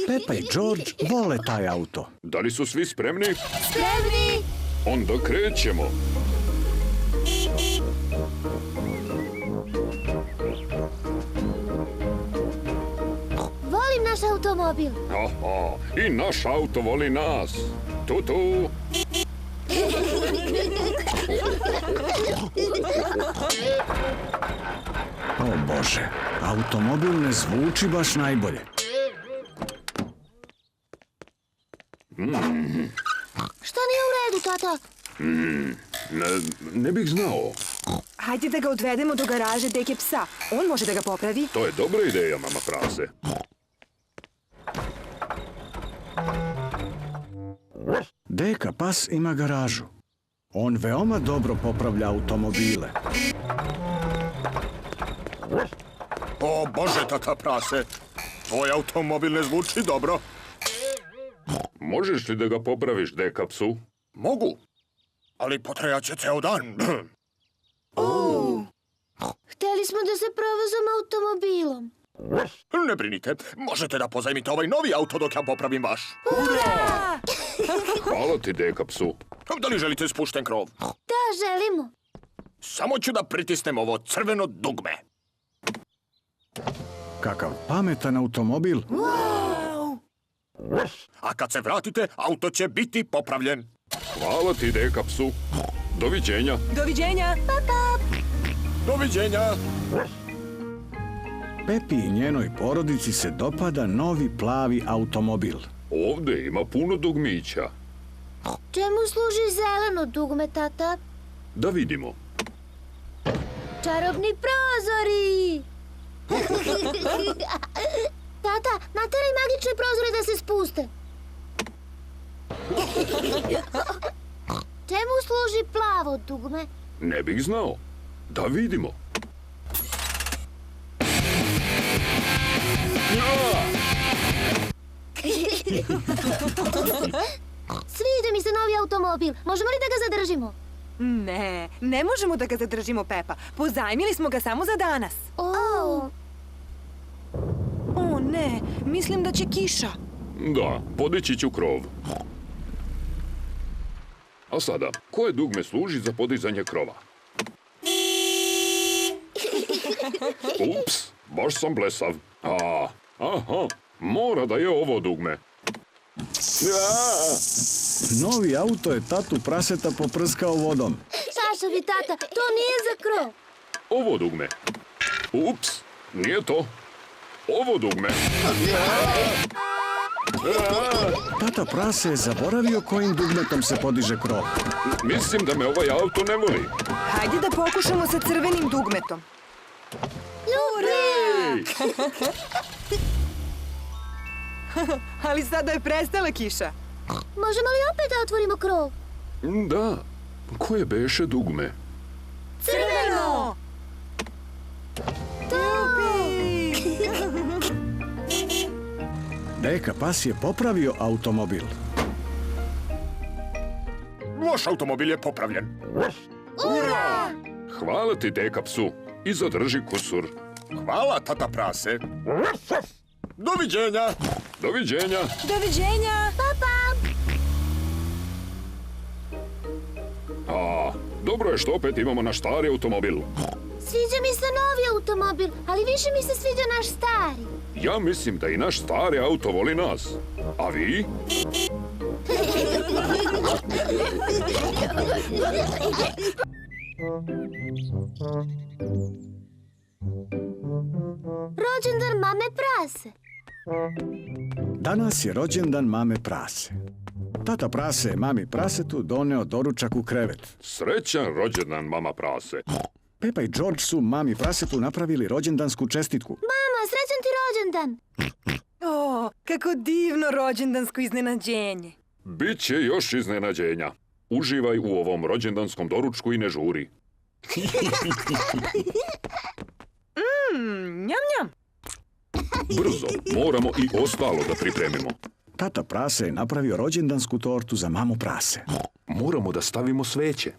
Pepa i George vole taj auto. Da li su svi spremni? Spremni. Onda krećemo. Volim naš automobil. Aha, i naš auto voli nas. Tutu. O Bože, automobil ne zvuči baš najbolje. Šta nije u redu, tata? Ne bih znao. Hajde da ga odvedemo do garaže deke psa. On može da ga popravi. To je dobra ideja, mama prase. Deka pas ima garažu. On veoma dobro popravlja automobile. O Bože, tata prase, tvoj automobil ne zvuči dobro. Možeš li da ga popraviš, deka psu? Mogu, ali potrajaće ceo dan. Hteli smo da se provozamo automobilom. Ne brinite, možete da pozajmite ovaj novi auto dok ja popravim vaš. Hvala ti, deka psu. Da li želite spušten krov? Da, želimo. Samo ću da pritisnem ovo crveno dugme. Kakav pametan automobil. A kad se vratite, auto će biti popravljen. Hvala ti, deka psu. Doviđenja. Doviđenja. Doviđenja. Pepi i njenoj porodici se dopada novi plavi automobil. Ovde ima puno dugmića. Čemu služi zeleno dugme, tata? Da vidimo. Čarobni prozori! Tata, nateraj magične prozore da se spuste. Čemu služi plavo dugme? Ne bih znao. Da vidimo. Sviđa mi se novi automobil. Možemo li da ga zadržimo? Ne, ne možemo da ga zadržimo, Pepa. Pozajmili smo ga samo za danas. O ne, mislim da će kiša. Da, podići ću krov. A sada, koje dugme služi za podizanje krova? Ups, baš sam blesav. Aha, mora da je ovo dugme. Novi auto je tatu praseta poprskao vodom. Šašavi, tata, to nije za krov. Ovo dugme. Ups, nije to. Ovo dugme. Tata prase je zaboravio kojim dugmetom se podiže krov. Mislim da me ovaj auto ne voli. Hajde da pokušamo sa crvenim dugmetom. Ali sada je prestala kiša. Možemo li opet da otvorimo krov? Da, koje beše dugme? Crveno! Deka pas je popravio automobil. Vaš automobil je popravljen. Hvala ti, deka psu. I zadrži kusur. Hvala, tata prase. Doviđenja. Doviđenja. Doviđenja! Dobro je što opet imamo naš stari automobil. Sviđa mi se novi automobil, ali više mi se sviđa naš stari. Ja mislim da i naš stari auto voli nas. A vi? Rođendan mame prase. Danas je rođendan mame prase. Tata prase je mami prasetu doneo doručak u krevet. Srećan rođendan, mama prase. Pepa i George su mami prasetu napravili rođendansku čestitku. Mama, srećan ti rođendan. O, kako divno rođendansko iznenađenje. Biće još iznenađenja. Uživaj u ovom rođendanskom doručku i ne žuri. Njam, njam. Brzo, moramo i ostalo da pripremimo. Tata prase je napravio rođendansku tortu za mamu prase. Moramo da stavimo sveće.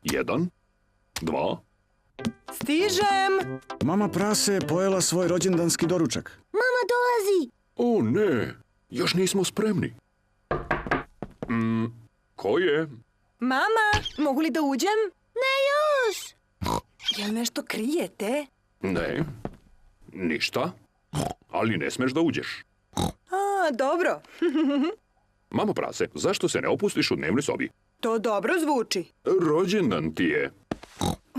1, 2. Stižem. Mama prase je pojela svoj rođendanski doručak. Mama dolazi. O ne, još nismo spremni. Ko je? Mama, mogu li da uđem? Ne još. Jel nešto krijete? Ne, ništa. Ali ne smeš da uđeš. A, dobro. Mama prase, zašto se ne opustiš u dnevnoj sobi? To dobro zvuči. Rođendan ti je.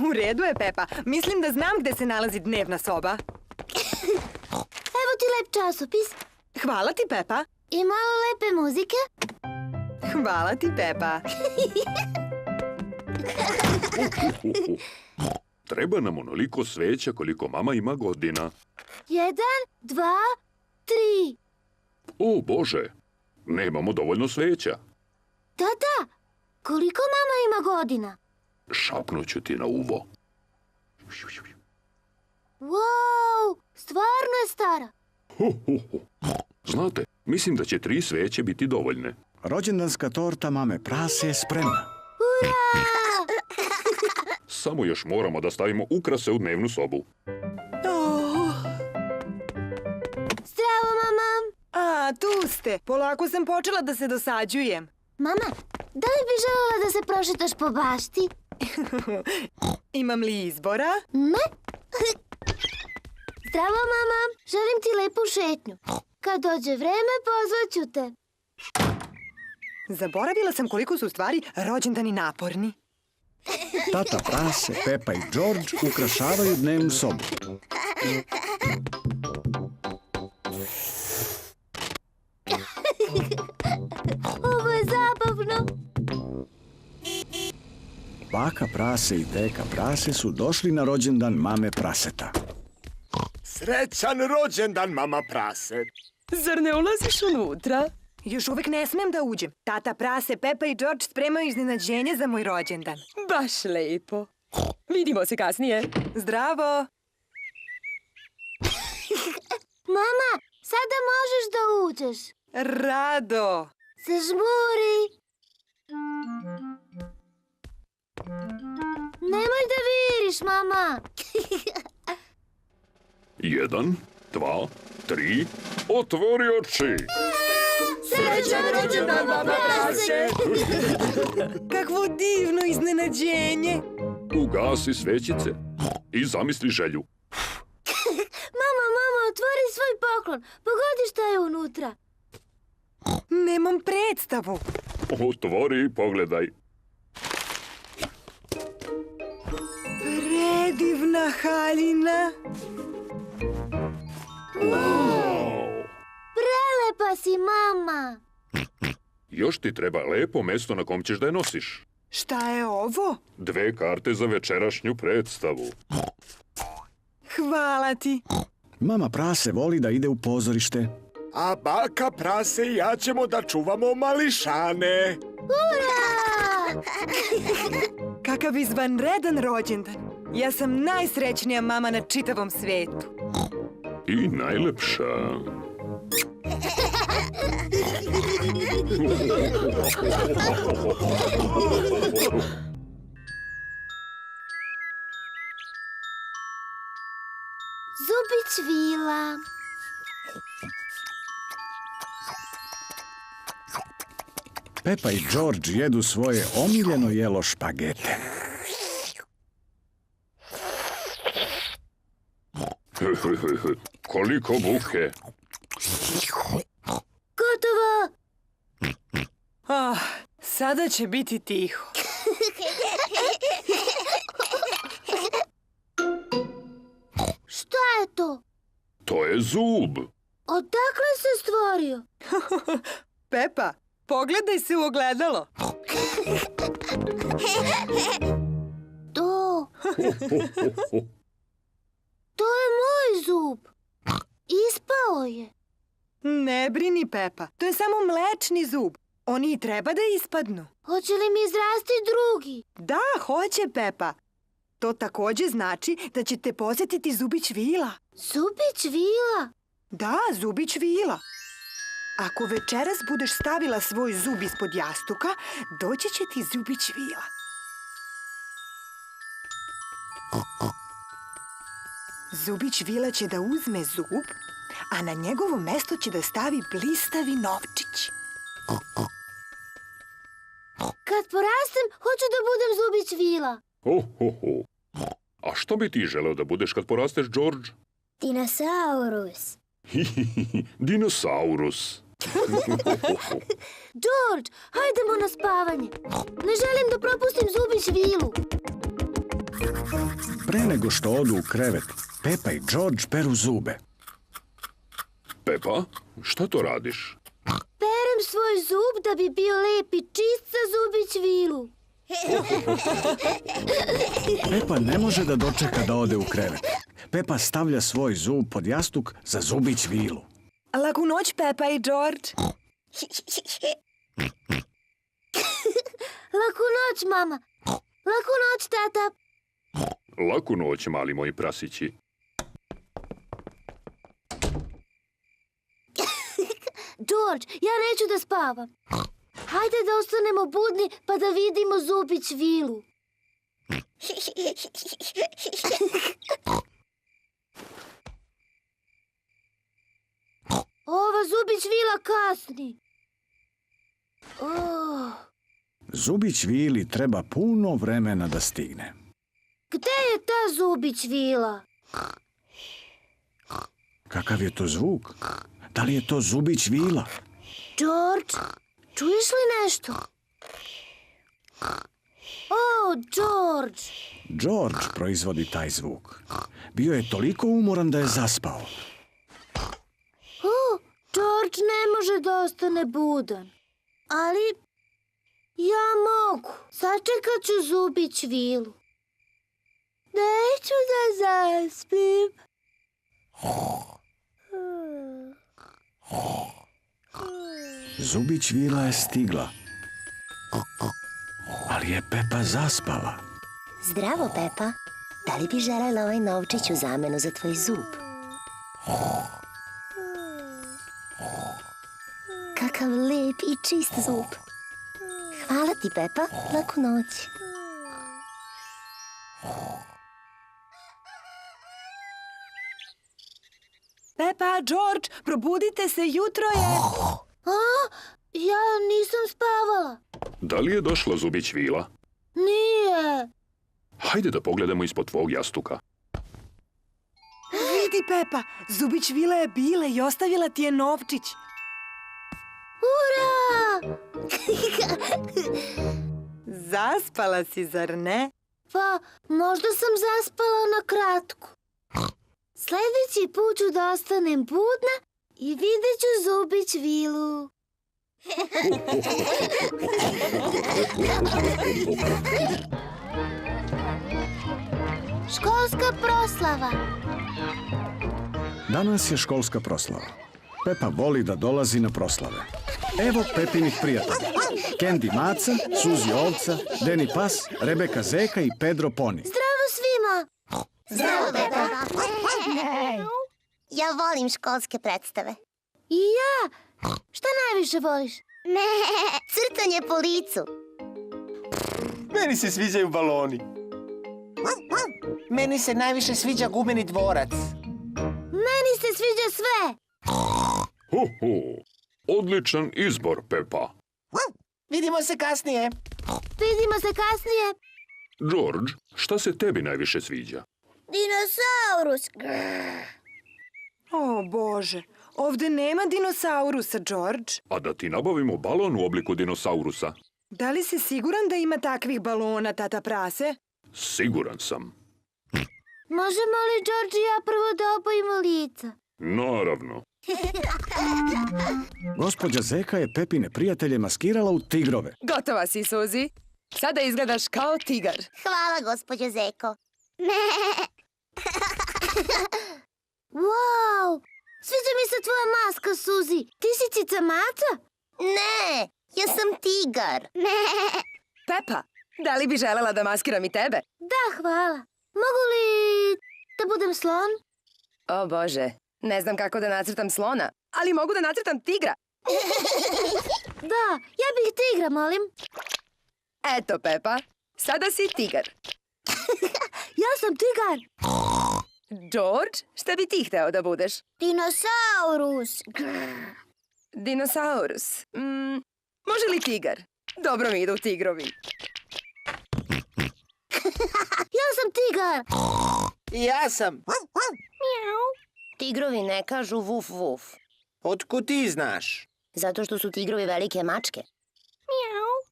U redu je, Pepa. Mislim da znam gde se nalazi dnevna soba. Evo ti lep časopis. Hvala ti, Pepa. I malo lepe muzike. Hvala ti, Pepa. Treba nam onoliko sveća koliko mama ima godina. 1, 2, 3. O Bože, nemamo dovoljno sveća. Tata, koliko mama ima godina? Šapnuću ti na uvo. Wow, stvarno je stara. Znate, mislim da će 3 sveće biti dovoljne. Rođendanska torta mame prase je spremna. Ura! Samo još moramo da stavimo ukrase u dnevnu sobu. Zdravo, mama. A, tu ste. Polako sam počela da se dosađujem. Mama, da li bi želela da se prošetaš po bašti? Imam li izbora? Ne. Zdravo, mama. Želim ti lepu šetnju. Kad dođe vreme, pozvaću te. Zaboravila sam koliko su u stvari rođendani naporni. Tata prase, Pepa i George ukrašavaju dnevnu sobu. Ovo je zabavno. Baka prase i teka prase su došli na rođendan mame praseta. Srećan rođendan, mama prase. Zar ne ulaziš unutra? Još uvek ne smem da uđem. Tata prase, Pepa i George spremaju iznenađenje za moj rođendan. Baš lepo. Vidimo se kasnije. Zdravo! Mama, sada možeš da uđeš. Rado! Zažmuri. Nemoj da viriš, mama. 1, 2, 3, otvori oči! Srećan rođendan, mama prase. Kakvo divno iznenađenje! Ugasi svećice i zamisli želju. Mama, otvori svoj poklon. Pogodi šta je unutra. Nemam predstavu. Otvori i pogledaj. Predivna haljina. Prelepa si, mama. Još ti treba lepo mesto na kom ćeš da je nosiš. Šta je ovo? 2 karte za večerašnju predstavu. Hvala ti. Mama prase voli da ide u pozorište. A baka prase i ja ćemo da čuvamo mališane. Ura! Kakav izvanredan rođendan. Ja sam najsrećnija mama na čitavom svetu. I najlepša. Zubić vila. Pepa i George jedu svoje omiljeno jelo špagete. Koliko buke. Gotovo. Ah, Sada će biti tiho. Šta je to? To je zub. Odakle se stvorio? Pepa, pogledaj se u ogledalo. To je moj zub. Ispao je. Ne brini, Pepa, to je samo mlečni zub. Oni i treba da ispadnu. Hoće li mi izrasti drugi? Da, hoće, Pepa. To takođe znači da će te posjetiti zubić vila. Zubić vila? Da, zubić vila. Ako večeras budeš stavila svoj zub ispod jastuka, doći će ti zubić vila. Zubić vila će da uzme zub, a na njegovo mesto će da stavi blistavi novčić. Kad porastem, hoću da budem zubić vila. A što bi ti želeo da budeš kad porasteš, George? Dinosaurus. Dinosaurus. George, hajdemo na spavanje. Ne želim da propustim zubić vilu. Pre nego što odu u krevet, Pepa i George peru zube. Pepa, šta to radiš? Perem svoj zub da bi bio lep i čist za zubić vilu. Pepa ne može da dočeka da ode u krevet. Pepa stavlja svoj zub pod jastuk za zubić vilu. Laku noć, Pepa i George. Laku noć, mama. Laku noć, tata. Laku noć, mali moji prasići. George, ja neću da spavam. Hajde da ostanemo budni pa da vidimo zubić vilu. Ova zubić vila kasni. Zubić vili treba puno vremena da stigne. Gde je ta zubić vila? Kakav je to zvuk? Da li je to zubić vila? George, čuješ li nešto? O, George! George proizvodi taj zvuk. Bio je toliko umoran da je zaspao. George ne može da ostane budan. Ali ja mogu. Sačekat ću zubić vilu. Neću da zaspim. Zubić vila je stigla. Ali je Pepa zaspala. Zdravo, Pepa. Da li bi želela ovaj novčić u zamenu za tvoj zub? Kakav lep i čist zub. Hvala ti, Pepa. Laku noć. Pepa, George, probudite se, jutro je... Ja nisam spavala. Da li je došla zubić vila? Nije. Hajde da pogledamo ispod tvog jastuka. Vidi, Pepa, zubić vila je bila i ostavila ti je novčić. Ura! Zaspala si, zar ne? Pa, možda sam zaspala na kratko. Sljedeći put ću da ostanem budna i vidjet ću zubić vilu. Školska proslava. Danas je školska proslava. Pepa voli da dolazi na proslave. Evo Pepinih prijatelja. Candy Maca, Suzi Ovca, Deni Pas, Rebeka Zeka i Pedro Poni. Zdravo svima! Zdravo, Pepa. Ja volim školske predstave. I ja! Šta najviše voliš? Crtanje po licu. Meni se sviđaju baloni. Meni se najviše sviđa gumeni dvorac. Meni se sviđa sve! Odličan izbor, Pepa. Vidimo se kasnije. Vidimo se kasnije. George, šta se tebi najviše sviđa? Dinosaurus. O, Bože, ovde nema dinosaurusa, George. A da ti nabavimo balon u obliku dinosaurusa? Da li si siguran da ima takvih balona, tata prase? Siguran sam. Možemo li George i ja prvo da obojimo lica? Naravno. Gospođa Zeka je Pepine prijatelje maskirala u tigrove. Gotova si, Suzi. Sada izgledaš kao tigar. Hvala, gospođo Zeko. Wow! Sviđa mi se tvoja maska, Suzi. Ti si cica maca? Ne, ja sam tigar. Pepa, da li bi želela da maskiram i tebe? Da, hvala. Mogu li da budem slon? O Bože, ne znam kako da nacrtam slona, ali mogu da nacrtam tigra. Da, ja bih tigra, molim. Eto, Pepa, sada si tigar. Ja sam tigar. George, šta bi ti hteo da budeš? Dinosaurus. Dinosaurus. Može li tigar? Dobro mi idu tigrovi. Ja sam tigar. I ja sam. Tigrovi ne kažu vuf vuf. Otkud ti znaš? Zato što su tigrovi velike mačke.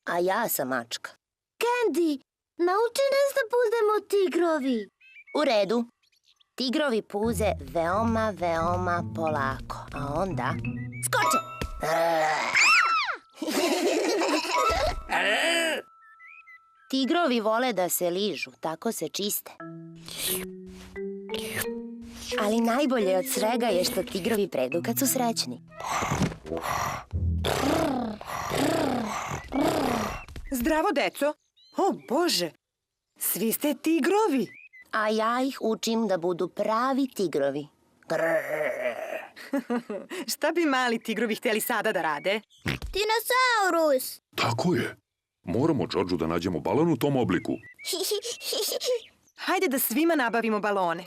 A ja sam mačka. Candy, nauči nas da budemo tigrovi. U redu. Tigrovi puze veoma, veoma polako. A onda... Skoče! Tigrovi vole da se ližu, tako se čiste. Ali najbolje od svega je što tigrovi predu kad su srećni. Zdravo, deco. O, Bože, svi ste tigrovi. A ja ih učim da budu pravi tigrovi. Šta bi mali tigrovi htjeli sada da rade? Dinosaurus. Tako je. Moramo Georgeu da nađemo balon u tom obliku. Hajde da svima nabavimo balone.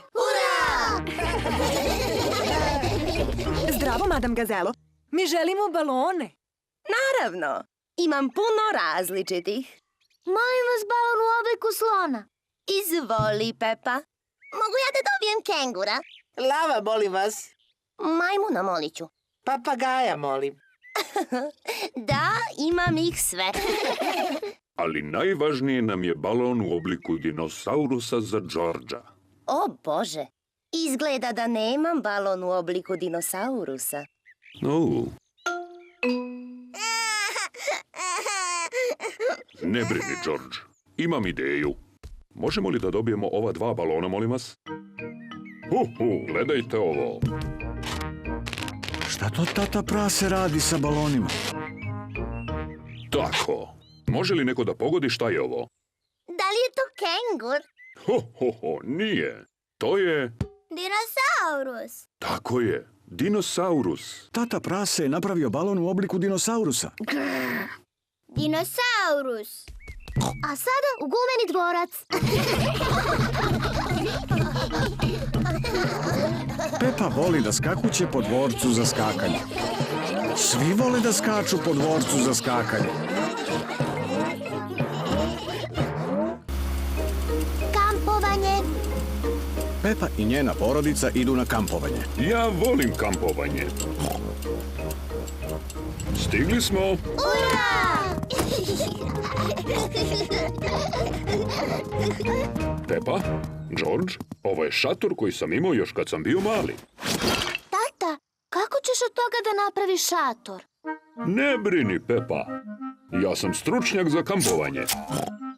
Zdravo, madam Gazelo. Mi želimo balone. Naravno, imam puno različitih. Molim vas balon u obliku slona. Izvoli, Pepa. Mogu ja da dobijem kengura? Lava, molim vas. Majmuna moliću. Papagaja, molim. Da, imam ih sve. Ali najvažnije nam je balon u obliku dinosaurusa za Georgea. O, Bože, izgleda da nemam balon u obliku dinosaurusa. Ne brini, George. Imam ideju. Možemo li da dobijemo ova dva balona, molim vas? Gledajte ovo. Šta to tata prase radi sa balonima? Tako. Može li neko da pogodi šta je ovo? Da li je to kengur? Nije. To je... Dinosaurus. Tako je. Dinosaurus. Tata prase je napravio balon u obliku dinosaurusa. Dinosaurus. A sada u gumeni dvorac. Pepa voli da skakuće po dvorcu za skakanje. Svi vole da skaču po dvorcu za skakanje. Kampovanje. Pepa i njena porodica idu na kampovanje. Ja volim kampovanje. Stigli smo. Pepa, George, ovo je šator koji sam imao još kad sam bio mali. Tata, kako ćeš od toga da napraviš šator? Ne brini, Pepa. Ja sam stručnjak za kampovanje.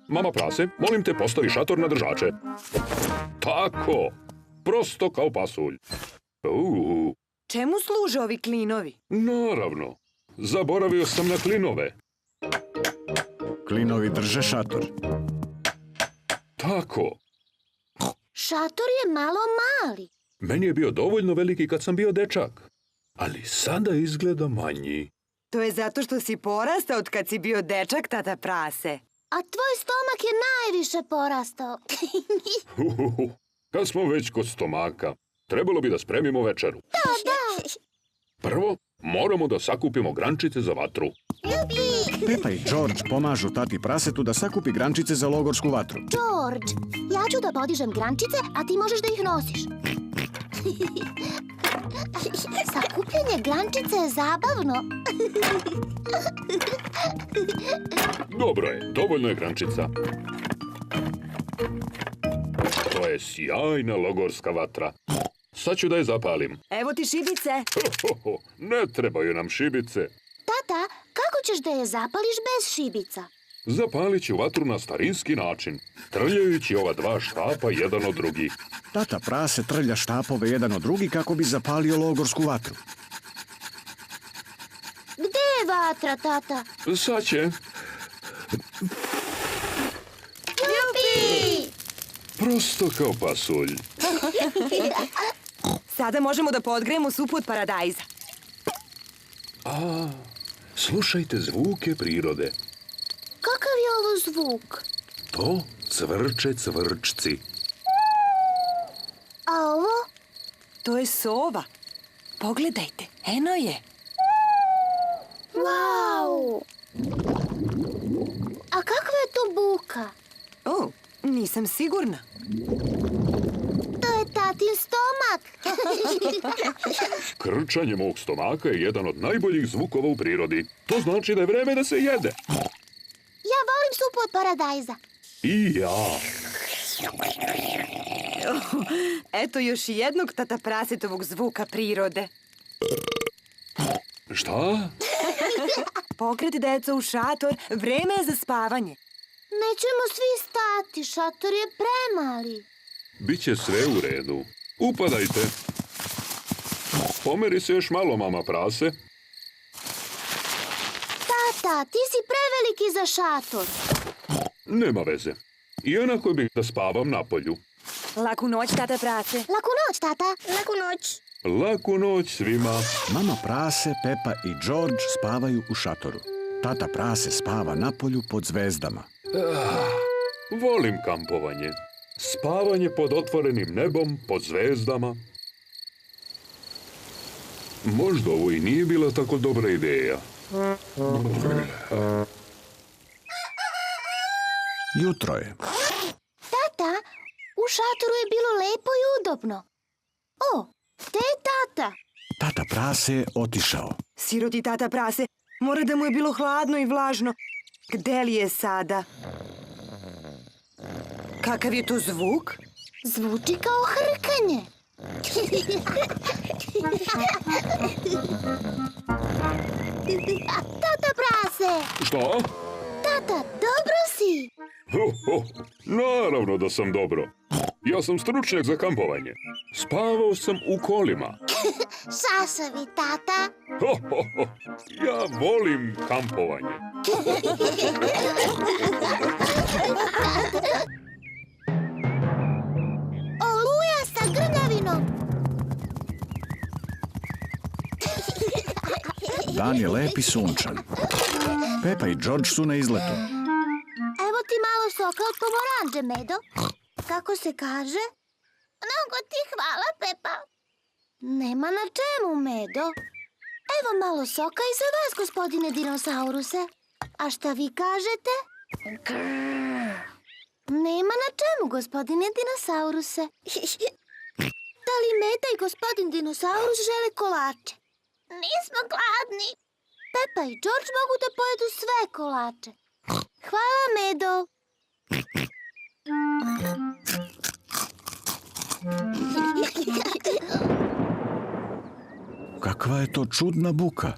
Mama prase, molim te postavi šator na držače. Tako. Prosto kao pasulj. Čemu služe ovi klinovi? Naravno. Zaboravio sam na klinove. Klinovi drže šator. Tako. Šator je malo mali. Meni je bio dovoljno veliki kad sam bio dečak. Ali sada izgleda manji. To je zato što si porastao od kad si bio dečak, tata prase. A tvoj stomak je najviše porastao. Kad smo već kod stomaka, trebalo bi da spremimo večeru. Da. Prvo, moramo da sakupimo grančice za vatru. Pepa i George pomažu tati prasetu da sakupi grančice za logorsku vatru. George, ja ću da podižem grančice, a ti možeš da ih nosiš. Sakupljanje grančica je zabavno. Dobro je, dovoljno je grančica. To je sjajna logorska vatra. Sad ću da je zapalim. Evo ti šibice. Ne trebaju nam šibice. Tata, kako ćeš da je zapališ bez šibica? Zapalit ću vatru na starinski način, trljajući ova dva štapa jedan od drugih. Tata prase trlja štapove jedan od drugi kako bi zapalio logorsku vatru. Gde je vatra, tata? Sad će. Jupi! Prosto kao pasulj. Sada možemo da podgrejemo supu od paradajza. Slušajte zvuke prirode. Kakav je ovo zvuk? To cvrče cvrčci. A ovo? To je sova. Pogledajte, eno je. Wow! A kakva je to buka? O, nisam sigurna. To je tatin stomak. Krčanje mog stomaka je jedan od najboljih zvukova u prirodi. To znači da je vreme da se jede. Ja volim supu od paradajza. I ja. Eto još jednog tata prasetovog zvuka prirode. Šta? Pokreti deco u šator, vreme je za spavanje. Nećemo svi stati, šator je premali. Biće sve u redu. Upadajte. Pomeri se još malo, mama prase. Tata, ti si preveliki za šator. Nema veze. I onako bih da spavam na polju. Laku noć, tata prase. Laku noć, tata. Laku noć. Laku noć svima. Mama prase, Pepa i George spavaju u šatoru. Tata prase spava na polju pod zvezdama. Volim kampovanje. Spavanje pod otvorenim nebom, pod zvezdama. Možda ovo i nije bila tako dobra ideja. Jutro je. Tata, u šatoru je bilo lepo i udobno. O, gde je tata? Tata prase je otišao. Siroti tata prase, mora da mu je bilo hladno i vlažno. Gde li je sada? Kakav je to zvuk? Zvuči kao hrkanje. Tata prase! Šta? Tata, dobro si? Naravno da sam dobro. Ja sam stručnjak za kampovanje. Spavao sam u kolima. Šašavi, tata. Ja volim kampovanje. Oluja sa grmljavinom. Dan je lep i sunčan. Pepa i George su na izletu. Evo ti malo soka od pomoranđe, Medo. Kako se kaže? Mnogo ti hvala, Pepa. Nema na čemu, Medo. Evo malo soka i za vas, gospodine dinosauruse. A šta vi kažete? Nema na čemu, gospodine dinosauruse. Da li Meda i gospodin dinosaurus žele kolače? Nismo gladni. Pepa i George mogu da pojedu sve kolače. Hvala, Medo. Kakva je to čudna buka.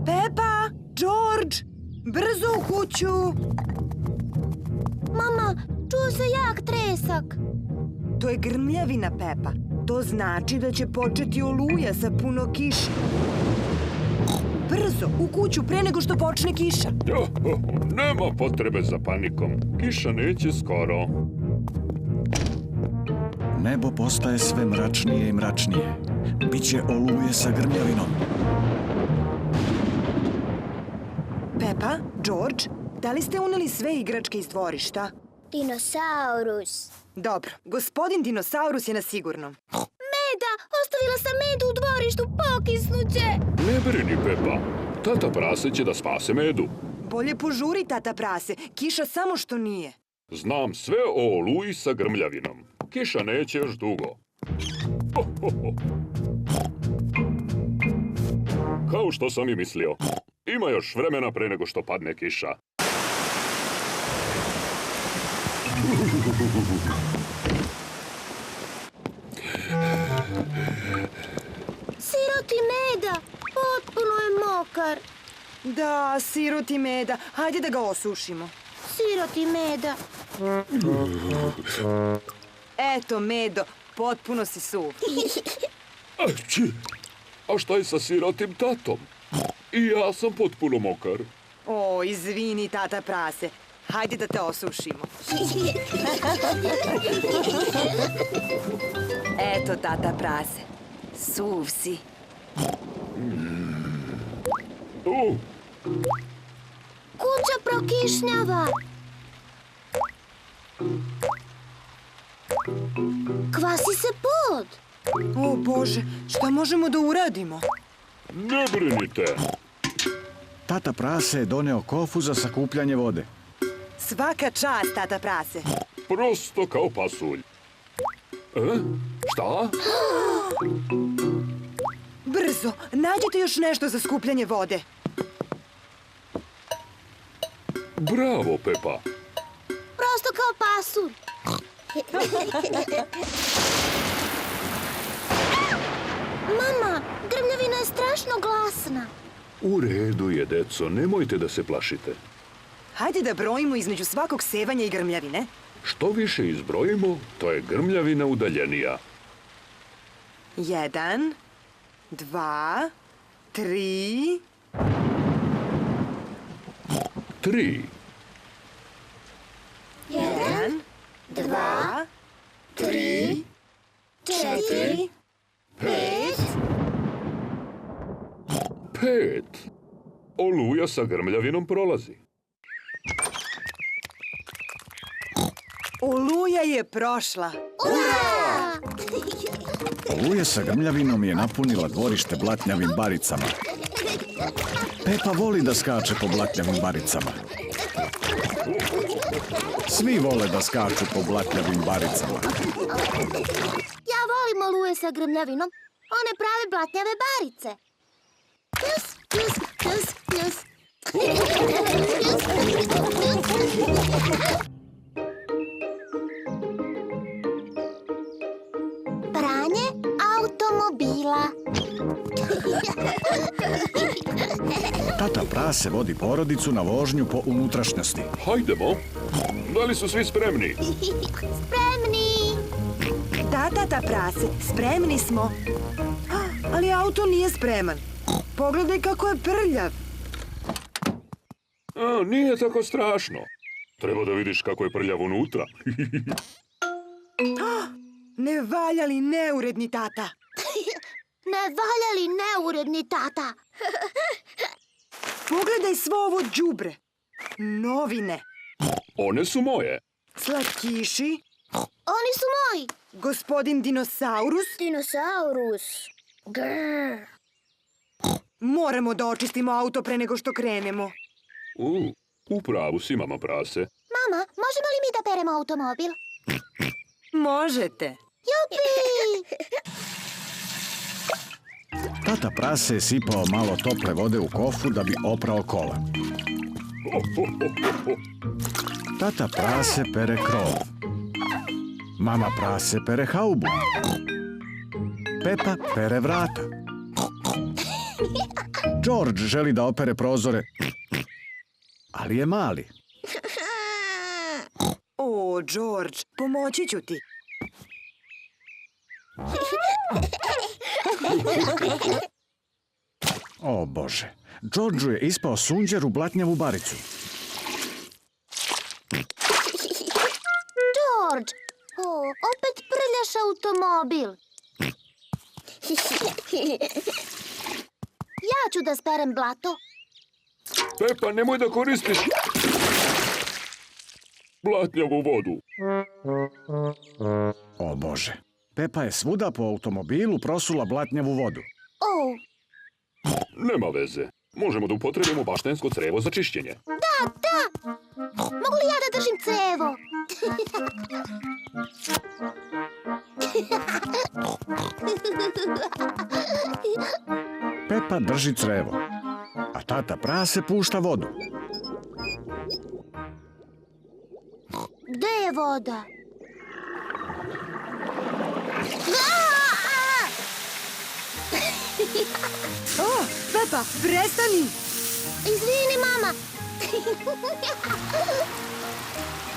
Pepa, George, brzo u kuću. Mama, čuo se jak tresak. To je grmljavina, Pepa. To znači da će početi oluja sa puno kiše. Brzo, u kuću pre nego što počne kiša. Nema potrebe za panikom. Kiša neće skoro. Nebo postaje sve mračnije i mračnije. Biće oluje sa grmljavinom. Pepa, George, da li ste uneli sve igračke iz dvorišta? Dinosaurus. Dobro, gospodin dinosaurus je na sigurnom. Meda, ostavila sam Medu u dvorištu, pokisnuće. Ne brini, Pepa. Tata prase će da spase Medu. Bolje požuri, tata prase. Kiša samo što nije. Znam sve o oluji sa grmljavinom. Kiša neće još dugo. Kao što sam i mislio. Ima još vremena pre nego što padne kiša. Siroti meda, potpuno je mokar. Da, siroti meda. Hajde da ga osušimo. Siroti meda. Eto, Medo, potpuno si suv. Ači! A šta je sa sirotim tatom? I ja sam potpuno mokar. O, izvini, tata prase. Hajde da te osušimo. Eto, tata prase. Suv si. Kuća prokišnjava. Kvasi se pod. O, Bože, šta možemo da uradimo? Ne brinite. Tata prase je doneo kofu za sakupljanje vode. Svaka čast, tata prase. Prosto kao pasulj. Šta? Brzo, nađite još nešto za skupljanje vode. Bravo, Pepa. Prosto kao pasulj. Mama, grmljavina je strašno glasna. U redu je, deco, nemojte da se plašite. Hajde da brojimo između svakog sevanja i grmljavine. Što više izbrojimo, to je grmljavina udaljenija. 1, 2, 3... 3, 1, 2, 3, 4, 5... 5. Oluja sa grmljavinom prolazi. Oluja je prošla. Oluja sa grmljavinom je napunila dvorište blatnjavim baricama. Pepa voli da skače po blatnjavim baricama. Svi vole da skaču po blatnjavim baricama. Ja volim oluje sa grmljavinom. One prave blatnjave barice. Pljus, pljus, pljus, pljus. Pranje automobila. Tata prase vodi porodicu na vožnju po unutrašnjosti. Hajdemo. Da li su svi spremni? Spremni. Da, tata prase, spremni smo. Ali auto nije spreman. Pogledaj kako je prljav. Nije tako strašno. Treba da vidiš kako je prljav unutra. Nevaljali, neuredni tata. Nevaljali neuredni tata. Pogledaj svo ovo đubre. Novine, One su moje. slatkiši, Oni su moji. gospodin dinosaurus. Dinosaurus. Grr. Moramo da očistimo auto pre nego što krenemo. U pravu si, mama prase. Mama, možemo li mi da peremo automobil? Možete. Jupi! Tata prase je sipao malo tople vode u kofu da bi oprao kola. Tata prase pere krov. Mama prase pere haubu. Pepa pere vrata. George želi da opere prozore, ali je mali. O, George, pomoći ću ti. O Bože, Georgeu je ispao sunđer u blatnjavu baricu. George, opet prljaš automobil. Ja ću da sperem blato. Pepa, nemoj da koristiš blatnjavu vodu. O Bože, Pepa je svuda po automobilu prosula blatnjavu vodu. O, Nema veze. Možemo da upotrebimo baštensko crevo za čišćenje. da! Mogu li ja da držim crevo? Pepa drži crevo, a tata prase pušta vodu. Gde je voda? O, Pepa, prestani! Izvini, mama.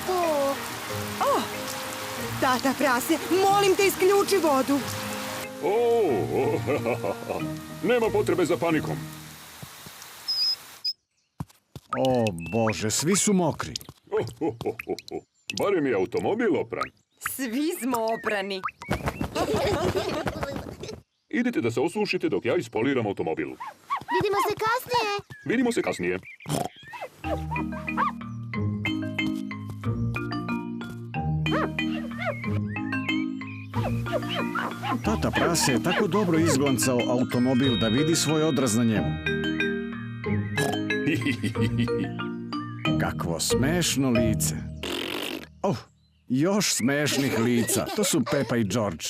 O, O, tata prase, molim te isključi vodu. Nema potrebe za panikom. O Bože, svi su mokri. Barem je automobil opran. Svi smo oprani. Idite da se osušite dok ja ispoliram automobil. vidimo se kasnije. Vidimo se kasnije. Tata prase je tako dobro izglancao automobil da vidi svoj odraz na njemu. Kakvo smešno lice. Oh, još smešnih lica. To su Pepa i George.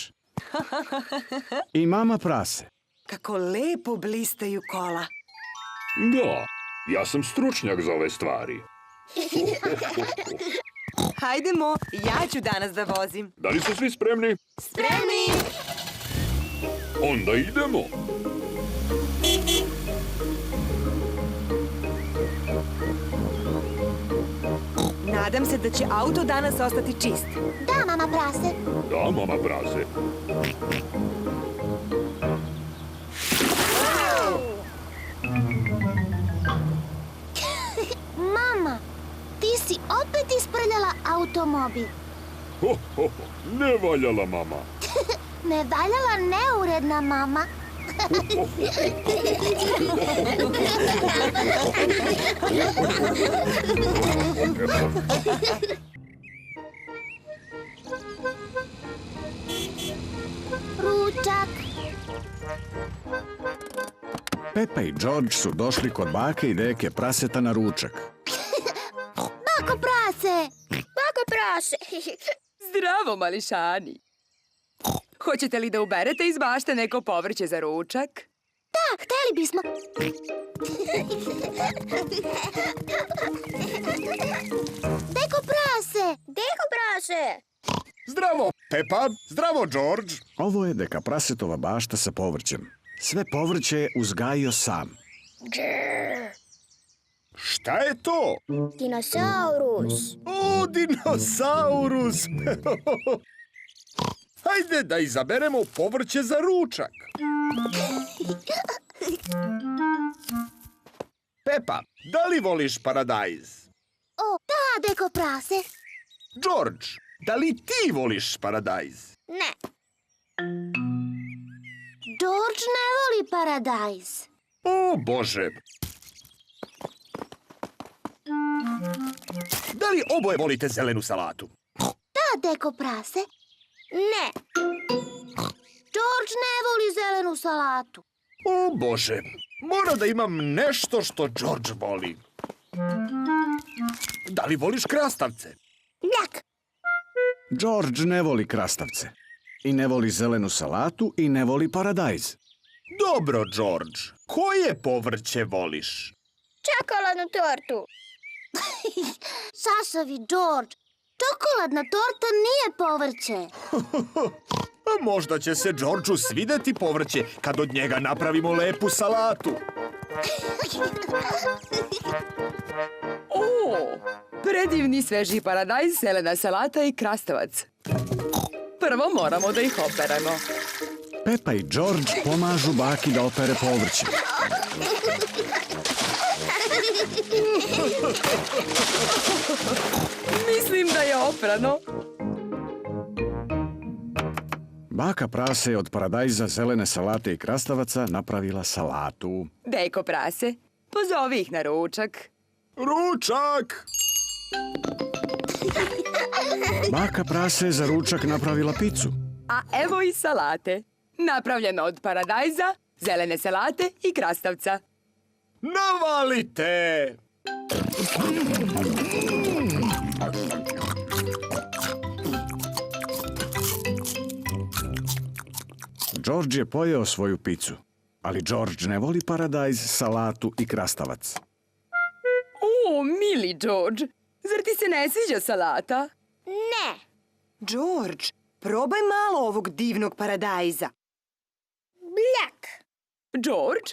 I mama prase. Kako lepo blistaju kola. Da, ja sam stručnjak za ove stvari. Hajdemo, ja ću danas da vozim. Da li su svi spremni? Spremni! Onda idemo. Nadam se da će auto danas ostati čist. Da, mama prase. Da, mama prase. Mama, ti si opet isprljala automobil. Ne valjala, mama. Nevaljala neuredna mama. Ručak. Pepa i George su došli kod bake i deke praseta na ručak. Bako prase. Bako prase. Zdravo, mališani! Hoćete li da uberete iz bašte neko povrće za ručak? Da, hteli bismo. Deko prase. Deko prase. Zdravo, Pepa. Zdravo, George. Ovo je deka prasetova bašta sa povrćem. Sve povrće je uzgajio sam. Šta je to? Dinosaurus. O, dinosaurus! Hajde da izaberemo povrće za ručak. Pepa, da li voliš paradajz? O, da, deko prase. George, da li ti voliš paradajz? Ne. George ne voli paradajz. O, Bože! Da li oboje volite zelenu salatu? Da, deko prase. Ne. George ne voli zelenu salatu. O, Bože! Mora da imam nešto što George voli. Da li voliš krastavce? Njak. George ne voli krastavce. I ne voli zelenu salatu i ne voli paradajz. Dobro, George. Koje povrće voliš? Čokoladnu tortu. Sašavi, George. Čokoladna torta nije povrće. A možda će se Georgeu svideti povrće kad od njega napravimo lepu salatu. O, predivni sveži paradajz, zelena salata i krastavac. Prvo moramo da ih operemo. Pepa i George pomažu baki da opere povrće. Mislim da je oprano. Baka prase je od paradajza, zelene salate i krastavaca napravila salatu. Deko prase, pozovi ih na ručak. Ručak! Baka prase je za ručak napravila picu. A evo i salate. Napravljeno od paradajza, zelene salate i krastavca. Navalite! George je pojeo svoju picu, ali George ne voli paradajz, salatu i krastavac. O, mili George, zar ti se ne sviđa salata? Ne. George, probaj malo ovog divnog paradajza. Bljak. George,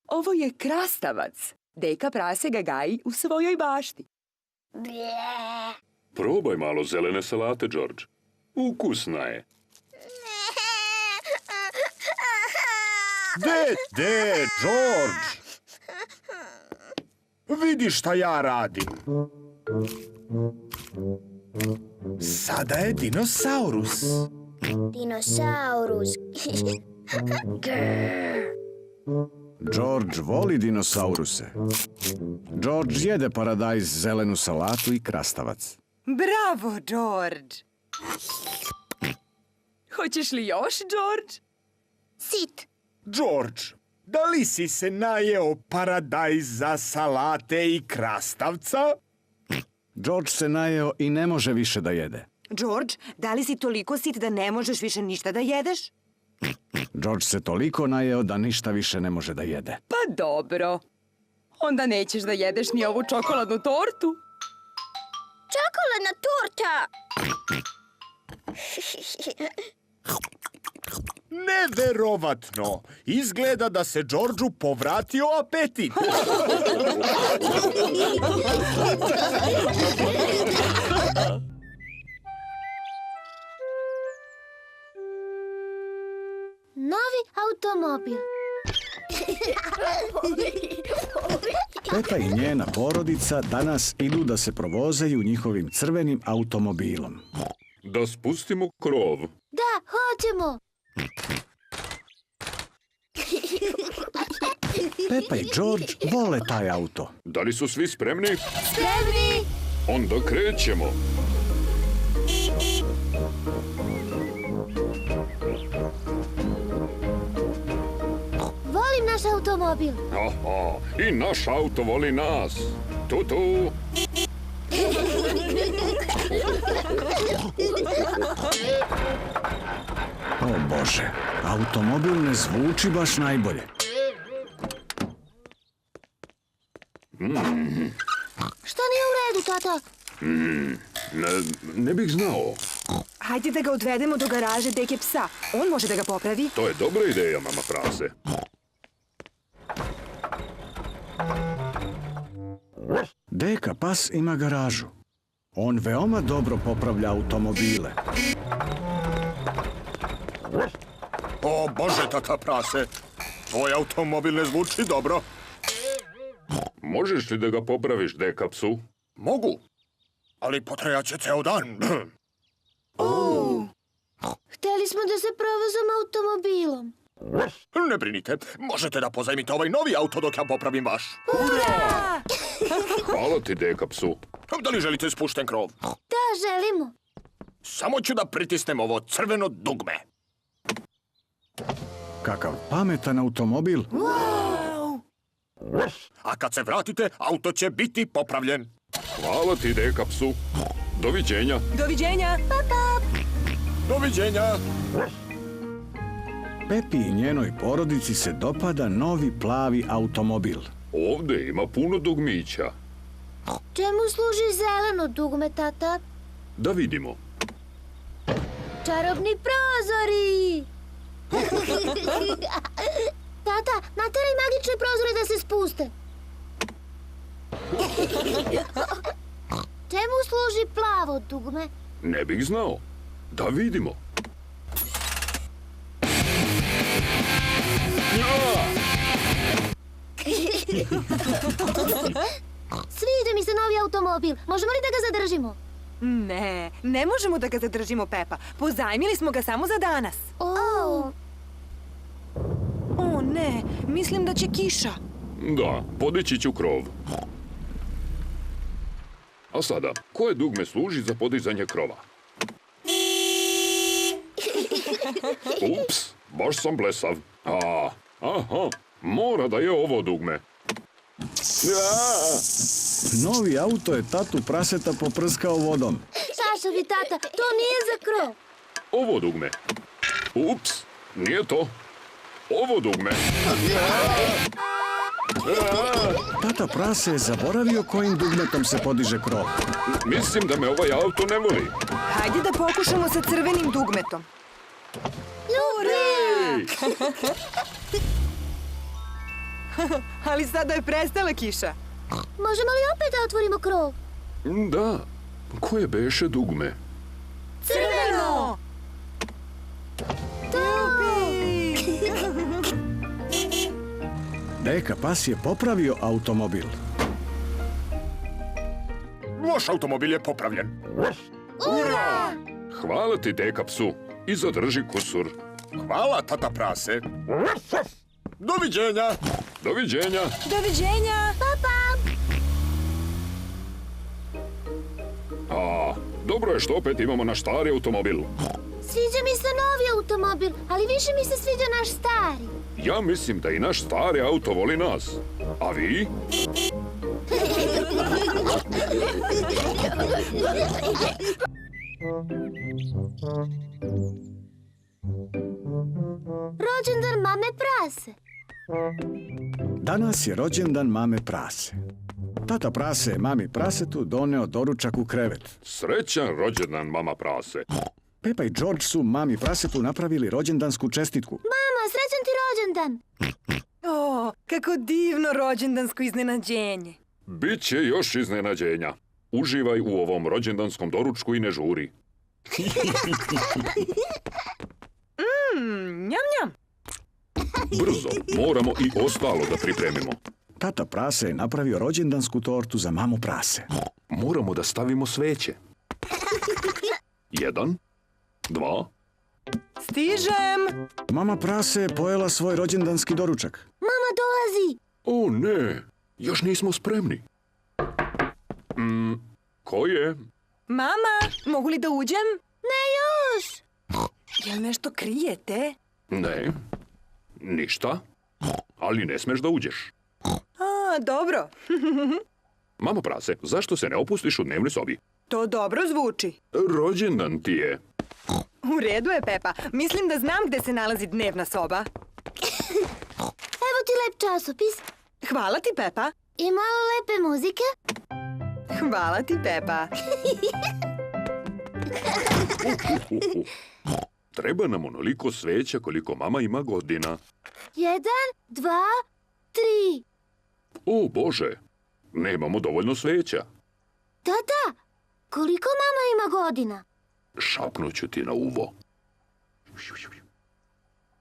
ovo je krastavac. Deka prase ga gaji u svojoj bašti. Blje. Probaj malo zelene salate, George. Ukusna je. De, George! Vidi šta ja radim. Sada je dinosaurus. Dinosaurus. George voli dinosauruse. George jede paradajz, zelenu salatu i krastavac. Bravo, George! Hoćeš li još, George? Sit. George, da li si se najeo paradajza, salate i krastavca? George se najeo i ne može više da jede. George, da li si toliko sit da ne možeš više ništa da jedeš? George se toliko najeo da ništa više ne može da jede. Pa dobro. Onda nećeš da jedeš ni ovu čokoladnu tortu. Čokoladna torta. Neverovatno! Izgleda da se Georgeu povratio apetit. Novi automobil. Pepa i njena porodica danas idu da se provozaju njihovim crvenim automobilom. Da spustimo krov. Da, hoćemo. Pepa i George vole taj auto. Da li su svi spremni? Spremni. Onda krećemo. Volim naš automobil. Aha, i naš auto voli nas. Tutu. O Bože, automobil ne zvuči baš najbolje. Šta nije u redu, tata? Ne bih znao. Hajde da ga odvedemo do garaže deke psa. On može da ga popravi. To je dobra ideja, mama prase. Deka pas ima garažu. On veoma dobro popravlja automobile. O Bože, tata prase, tvoj automobil ne zvuči dobro. Možeš li da ga popraviš, deka psu? Mogu, ali potrajaće ceo dan. Hteli smo da se provozamo automobilom. Ne brinite, možete da pozajmite ovaj novi auto dok ja popravim vaš. Hvala ti, deka psu. Da li želite spušten krov? Da, želimo. Samo ću da pritisnem ovo crveno dugme. Kakav pametan automobil. A kad se vratite, auto će biti popravljen. Hvala ti, deka psu. Doviđenja. Doviđenja! Doviđenja. Pepi i njenoj porodici se dopada novi plavi automobil. Ovde ima puno dugmića. Čemu služi zeleno dugme, tata? Da vidimo. Čarobni prozori! Tata, nateraj magične prozore da se spuste. Čemu služi plavo dugme? Ne bih znao. Da vidimo. Sviđa mi se novi automobil. Možemo li da ga zadržimo? Ne, ne možemo da ga zadržimo, Pepa. Pozajmili smo ga samo za danas. O ne, mislim da će kiša. Da, podići ću krov. A sada, koje dugme služi za podizanje krova? Ups, baš sam blesav. Aha, mora da je ovo dugme. Novi auto je tatu praseta poprskao vodom. Šašavi, tata, to nije za krov. Ovo dugme. Ups, Nije to. Ovo dugme. Tata prase je zaboravio kojim dugmetom se podiže krov. Mislim da me ovaj auto ne voli. Hajde da pokušamo sa crvenim dugmetom. Ali sada je prestala kiša. Možemo li opet da otvorimo krov? Da. Koje beše dugme? Crveno! Deka Pas je popravio automobil. Loš automobil je popravljen. Hvala ti, deka psu. I zadrži kusur. Hvala, tata prase. Doviđenja. Doviđenja. Doviđenja! A, dobro je što opet imamo naš stari automobil. Sviđa mi se novi automobil, ali više mi se sviđa naš stari. Ja mislim da i naš stari auto voli nas. A vi? Rođendan mame prase. Danas je rođendan mame prase. Tata prase je mami prasetu doneo doručak u krevet. Srećan rođendan, mama prase. Pepa i George su mami prasetu napravili rođendansku čestitku. Mama, srećan ti rođendan. O, kako divno rođendansko iznenađenje. Biće još iznenađenja. Uživaj u ovom rođendanskom doručku i ne žuri. Njam, njam. Brzo, moramo i ostalo da pripremimo. Tata prase je napravio rođendansku tortu za mamu prase. Moramo da stavimo sveće. 1, 2. Stižem! Mama prase je pojela svoj rođendanski doručak. Mama dolazi. O ne, još nismo spremni. Ko je? Mama, mogu li da uđem? Ne još. Jel nešto krijete? Ne, ništa. Ali ne smeš da uđeš. A, dobro. Mamo prase, zašto se ne opustiš u dnevnoj sobi? To dobro zvuči. Rođendan ti je. U redu je, Pepa. Mislim da znam gde se nalazi dnevna soba. Evo ti lep časopis. Hvala ti, Pepa. I malo lepe muzike. Hvala ti, Pepa. Treba nam onoliko sveća koliko mama ima godina. 1, 2, 3. O Bože, nemamo dovoljno sveća. Tata, koliko mama ima godina? Šapnuću ti na uvo.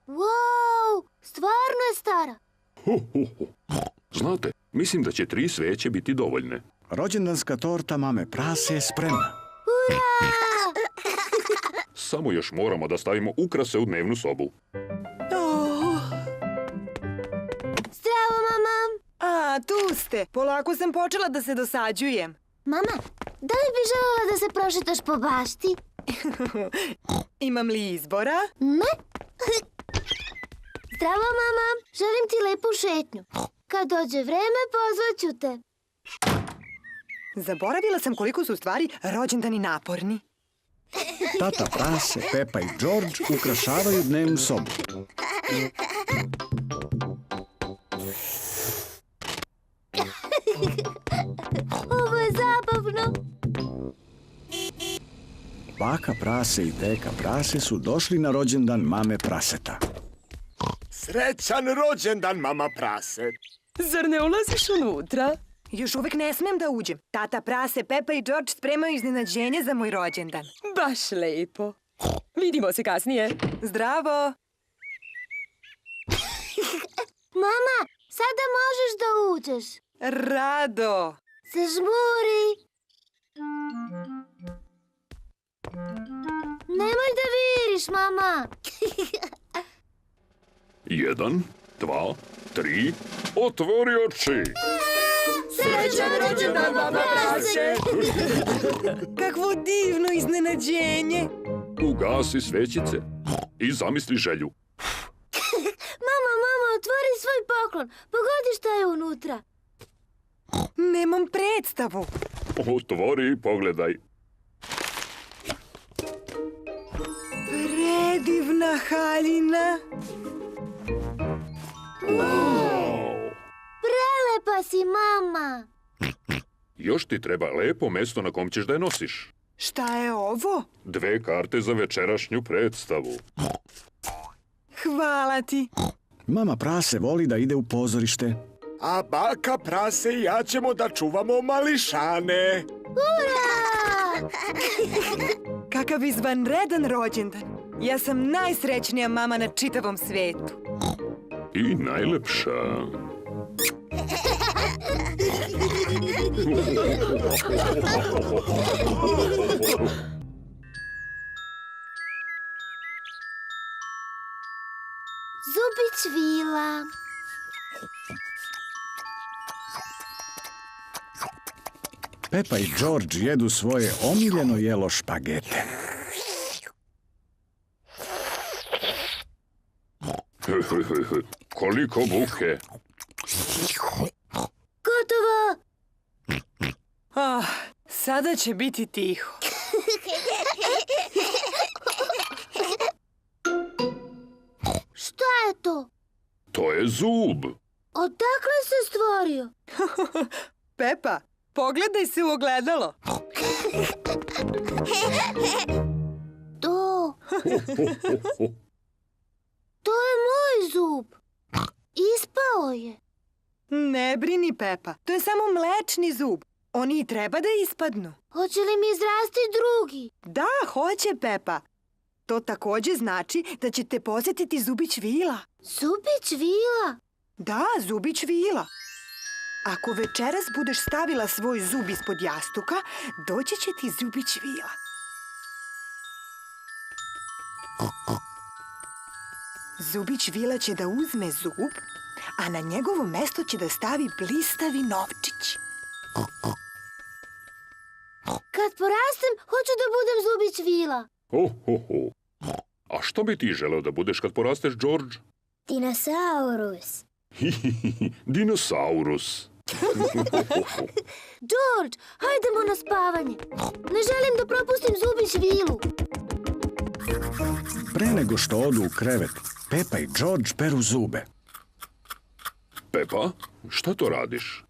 Wow, stvarno je stara. Znate, mislim da će 3 sveće biti dovoljne. Rođendanska torta mame prase je spremna. Ura! Samo još moramo da stavimo ukrase u dnevnu sobu. Zdravo, mama. A, tu ste. Polako sam počela da se dosađujem. Mama, da li bi želela da se prošetaš po bašti? Imam li izbora? Ne. Zdravo, mama. Želim ti lepu šetnju. Kad dođe vreme, pozvaću te. Zaboravila sam koliko su u stvari rođendani naporni. Tata prase, Pepa i George ukrašavaju dnevnu sobu. Ovo je zabavno. Baka prase i deka prase su došli na rođendan mame praseta. Srećan rođendan, mama prase. Zar ne ulaziš unutra? Još uvek ne smem da uđem. Tata prase, Pepa i George spremaju iznenađenje za moj rođendan. Baš lepo. Vidimo se kasnije. Zdravo! Mama, sada možeš da uđeš. Rado! Zažmuri. Nemoj da viriš, mama. 1, 2, 3, otvori oči! Srećan rođendan, mama prase. Kakvo divno iznenađenje! Ugasi svećice i zamisli želju. Mama, otvori svoj poklon. Pogodi šta je unutra. Nemam predstavu. Otvori i pogledaj. Predivna haljina. Prelepa si, mama. Još ti treba lepo mesto na kom ćeš da je nosiš. Šta je ovo? 2 karte za večerašnju predstavu. Hvala ti. Mama prase voli da ide u pozorište. A baka prase i ja ćemo da čuvamo mališane. Kakav izvanredan rođendan. Ja sam najsrećnija mama na čitavom svetu. I najlepša. Zubić vila. Pepa i George jedu svoje omiljeno jelo špagete. Koliko buke. Gotovo. Sada će biti tiho. Šta je to? To je zub. Odakle se stvorio? Pepa, pogledaj se u ogledalo. To je moj zub. Ispao je. Ne brini, Pepa. To je samo mlečni zub. Oni i treba da ispadnu. Hoće li mi izrasti drugi? Da, hoće, Pepa. To takođe znači da će te posjetiti zubić vila. Zubić vila? Da, zubić vila. Ako večeras budeš stavila svoj zub ispod jastuka, doći će ti zubić vila. Zubić vila će da uzme zub, a na njegovo mesto će da stavi blistavi novčić. Kad porastem, hoću da budem zubić vila. A što bi ti želeo da budeš kad porasteš, George? Dinosaurus. Dinosaurus. George, hajdemo na spavanje. Ne želim da propustim zubić vilu. Pre nego što odu u krevet, Pepa i George peru zube. Pepa, šta to radiš?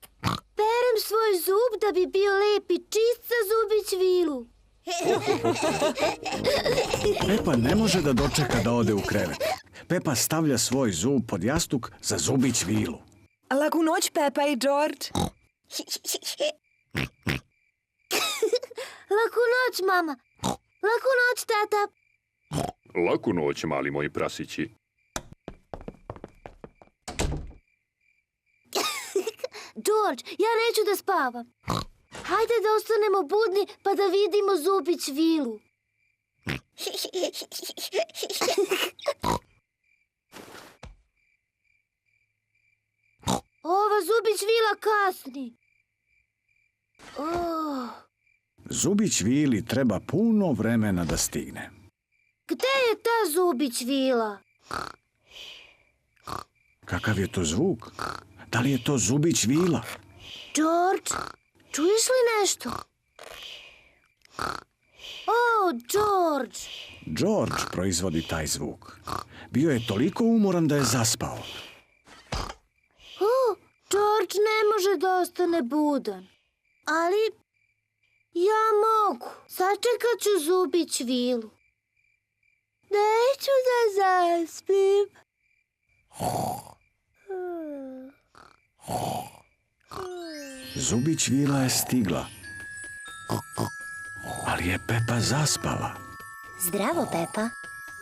Perem svoj zub da bi bio lep i čist za zubić vilu. Pepa ne može da dočeka da ode u krevet. Pepa stavlja svoj zub pod jastuk za zubić vilu. Laku noć, Pepa i George. Laku noć, mama. Laku noć, tata. Laku noć, mali moji prasići. George, ja neću da spavam. Hajde da ostanemo budni pa da vidimo zubić vilu. Ova zubić vila kasni. Zubić vili treba puno vremena da stigne. Gde je ta zubić vila? Kakav je to zvuk? Da li je to zubić vila? George, čuješ li nešto? O, George! George proizvodi taj zvuk. Bio je toliko umoran da je zaspao. George ne može da ostane budan. Ali ja mogu. Sačekat ću zubić vilu. Neću da zaspim. Zubić vila je stigla. Ali je Pepa zaspala. Zdravo, Pepa.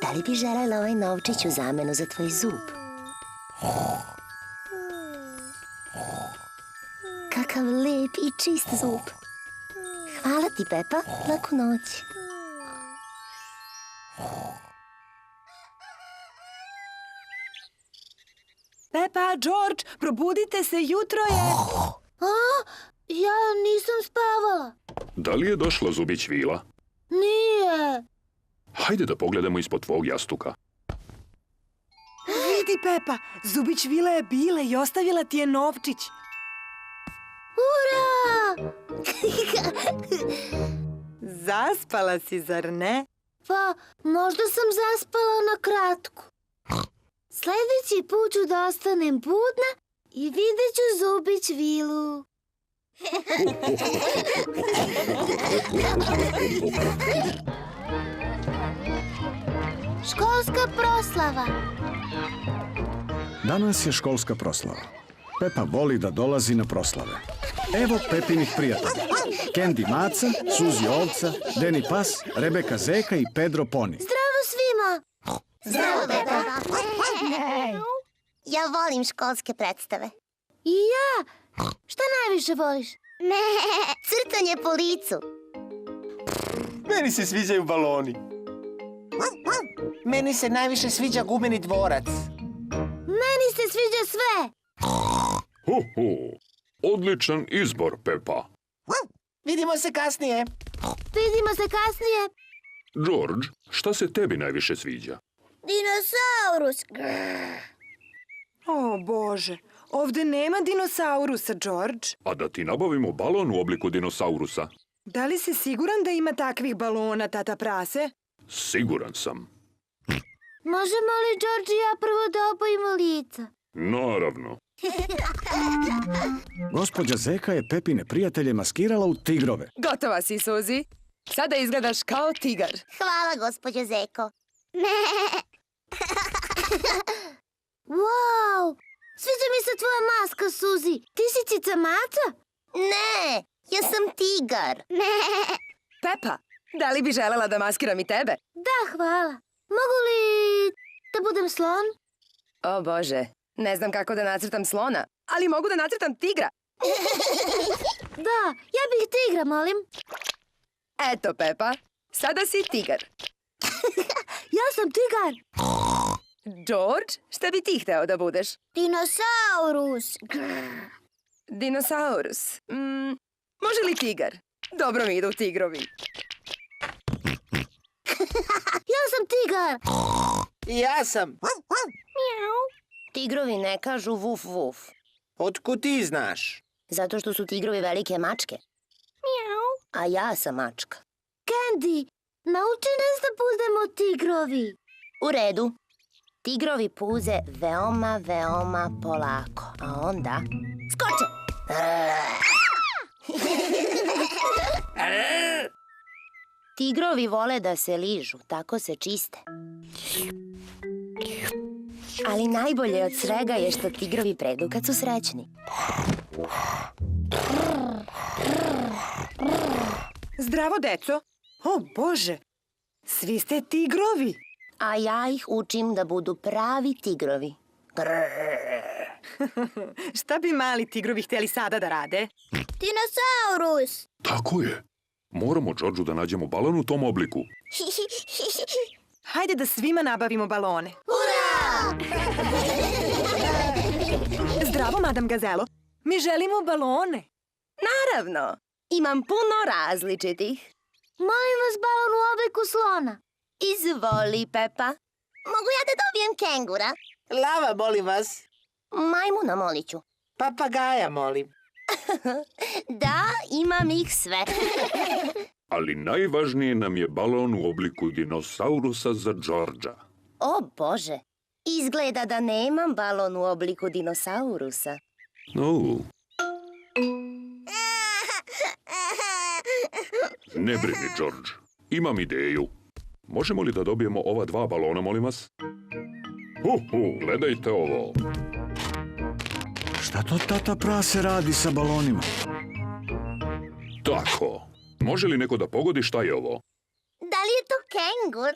Da li bi želela ovaj novčić u zamenu za tvoj zub? Kakav lep i čist zub. Hvala ti, Pepa. Laku noć. Pepa, George, probudite se, jutro je... Ja nisam spavala. Da li je došla zubić vila? Nije. Hajde da pogledamo ispod tvog jastuka. Vidi, Pepa, zubić vila je bila i ostavila ti je novčić. Ura! Zaspala si, zar ne? Pa, možda sam zaspala na kratko. Sljedeći put ću da ostanem budna i vidjet ću Zubić vilu. Školska proslava. Danas je školska proslava. Pepa voli da dolazi na proslave. Evo Pepinih prijatelja. Kendi Maca, Suzi Ovca, Deni Pas, Rebeka Zeka i Pedro Poni. Zdravo svima! Zdravo, Pepa. Ja volim školske predstave. I ja! Šta najviše voliš? Crtanje po licu. Meni se sviđaju baloni. Meni se najviše sviđa gumeni dvorac. Meni se sviđa sve! Ho, ho. Odličan izbor, Pepa. Vidimo se kasnije. Vidimo se kasnije. George, šta se tebi najviše sviđa? Dinosaurus. O, Bože, ovde nema dinosaurusa, George. A da ti nabavimo balon u obliku dinosaurusa? Da li si siguran da ima takvih balona, tata prase? Siguran sam. Možemo li George i ja prvo da obojimo lica? Naravno. Gospođa Zeka je Pepine prijatelje maskirala u tigrove. Gotova si, Suzi. Sada izgledaš kao tigar. Hvala, gospođo Zeko. Wow! Sviđa mi se tvoja maska, Suzi. Ti si Cica Maca? Ne, ja sam tigar. Pepa, da li bi želela da maskiram i tebe? Da, hvala. Mogu li da budem slon? O Bože, ne znam kako da nacrtam slona, ali mogu da nacrtam tigra. Da, ja bih tigra, molim. Eto, Pepa, sada si tigar. Ja sam tigar. George, šta bi ti hteo da budeš? Dinosaurus. Dinosaurus. Može li tigar? Dobro mi idu tigrovi. Ja sam tigar. I ja sam. Tigrovi ne kažu vuf vuf. Otkud ti znaš? Zato što su tigrovi velike mačke. A ja sam mačka. Candy, nauči nas da budemo tigrovi. U redu. Tigrovi puze veoma, veoma polako. A onda... Skoče! Tigrovi vole da se ližu, tako se čiste. Ali najbolje od svega je što tigrovi predu kad su srećni. Zdravo, deco. O, Bože, svi ste tigrovi. A ja ih učim da budu pravi tigrovi. Šta bi mali tigrovi htjeli sada da rade? Dinosaurus. Tako je. Moramo Georgeu da nađemo balon u tom obliku. Hajde da svima nabavimo balone. Zdravo, madam Gazelo. Mi želimo balone. Naravno, imam puno različitih. Molim vas balon u obliku slona. Izvoli, Pepa. Mogu ja da dobijem kengura? Lava, molim vas. Majmuna moliću. Papagaja, molim. Da, imam ih sve. Ali najvažnije nam je balon u obliku dinosaurusa za Georgea. O, Bože. Izgleda da nemam balon u obliku dinosaurusa. Ne brini, George. Imam ideju. Možemo li da dobijemo ova dva balona, molim vas? Gledajte ovo. Šta to tata prase radi sa balonima? Tako. Može li neko da pogodi šta je ovo? Da li je to kengur?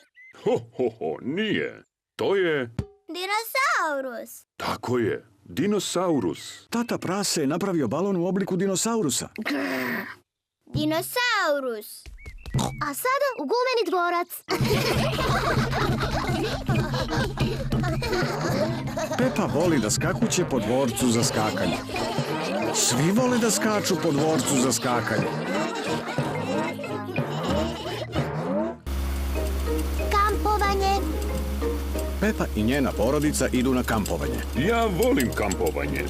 Nije. To je... Dinosaurus. Tako je. Dinosaurus. Tata prase je napravio balon u obliku dinosaurusa. Dinosaurus. A sada u gumeni dvorac. Pepa voli da skakuće po dvorcu za skakanje. Svi vole da skaču po dvorcu za skakanje. Kampovanje. Pepa i njena porodica idu na kampovanje. Ja volim kampovanje.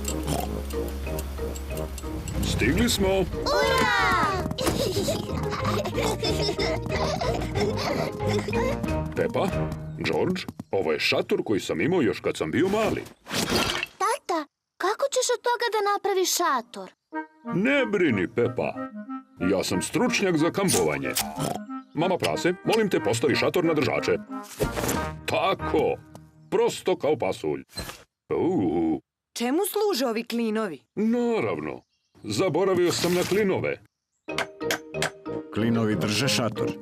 Stigli smo. Pepa, George, ovo je šator koji sam imao još kad sam bio mali. Tata, kako ćeš od toga da napraviš šator? Ne brini, Pepa. Ja sam stručnjak za kampovanje. Mama prase, molim te postavi šator na držače. Tako, prosto kao pasulj. Čemu služe ovi klinovi? Naravno, zaboravio sam na klinove. Klinovi drže šator.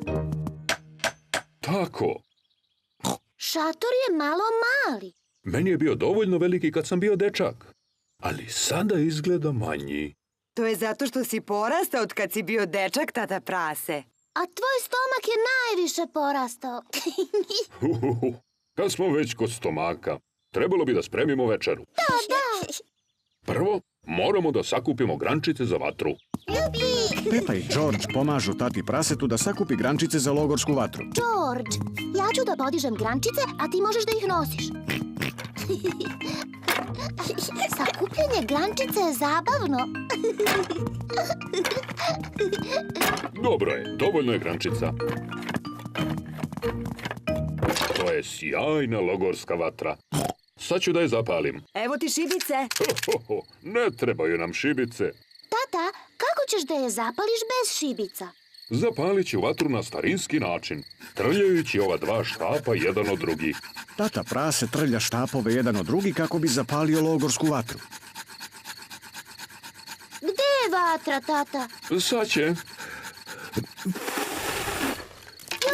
Tako, Šator je malo mali. meni je bio dovoljno veliki kad sam bio dečak. Ali sada izgleda manji. To je zato što si porastao od kad si bio dečak, tata prase. A tvoj stomak je najviše porastao. Kad smo već kod stomaka, trebalo bi da spremimo večeru. Da. Prvo, moramo da sakupimo grančice za vatru. Pepa i George pomažu tati prasetu da sakupi grančice za logorsku vatru. George, ja ću da podižem grančice, a ti možeš da ih nosiš. Sakupljanje grančice je zabavno. Dobro je, dovoljno je grančica. To je sjajna logorska vatra. Sad ću da je zapalim. Evo ti šibice. Ne trebaju nam šibice. Tata, kako ćeš da je zapališ bez šibica? Zapalit ću vatru na starinski način, trljajući ova dva štapa jedan od drugih. Tata prase trlja štapove jedan od drugi kako bi zapalio logorsku vatru. Gde je vatra, tata? Sad će.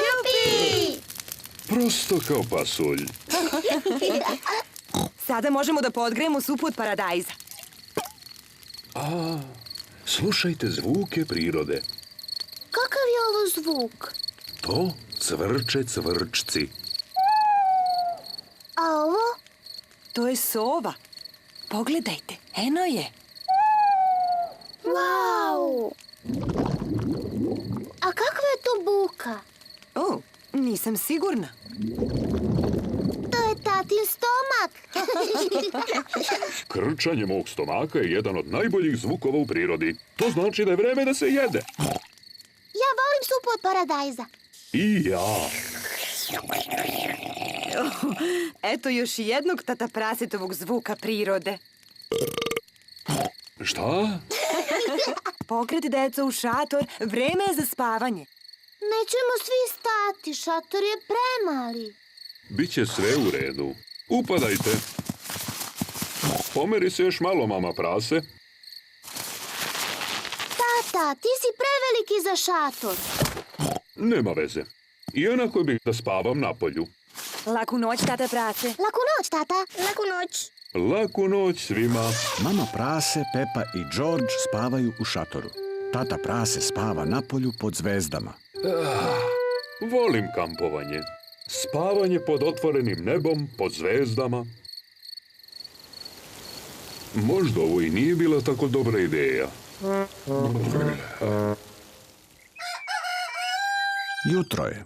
Jupi! Prosto kao pasulj. Sada možemo da podgrejemo supu od paradajza. Slušajte zvuke prirode. Kakav je ovo zvuk? To cvrče cvrčci. A ovo? To je sova. Pogledajte, eno je. Wow! A kakva je to buka? O, nisam sigurna. To je tatin stomak. Krčanje mog stomaka je jedan od najboljih zvukova u prirodi. To znači da je vreme da se jede. Ja volim supu od paradajza. I ja. Eto još jednog tata prasetovog zvuka prirode. Šta? Pokret deca u šator, vreme je za spavanje. Nećemo svi stati, šator je premali. Biće sve u redu. Upadajte. Pomeri se još malo, mama prase. Tata, ti si preveliki za šator. Nema veze. I onako bih da spavam napolju. Laku noć, tata prase. Laku noć, tata. Laku noć. Laku noć svima. Mama prase, Pepa i George spavaju u šatoru. Tata prase spava napolju pod zvezdama. Volim kampovanje. Spavanje pod otvorenim nebom, pod zvezdama. Možda ovo i nije bila tako dobra ideja. Jutro je.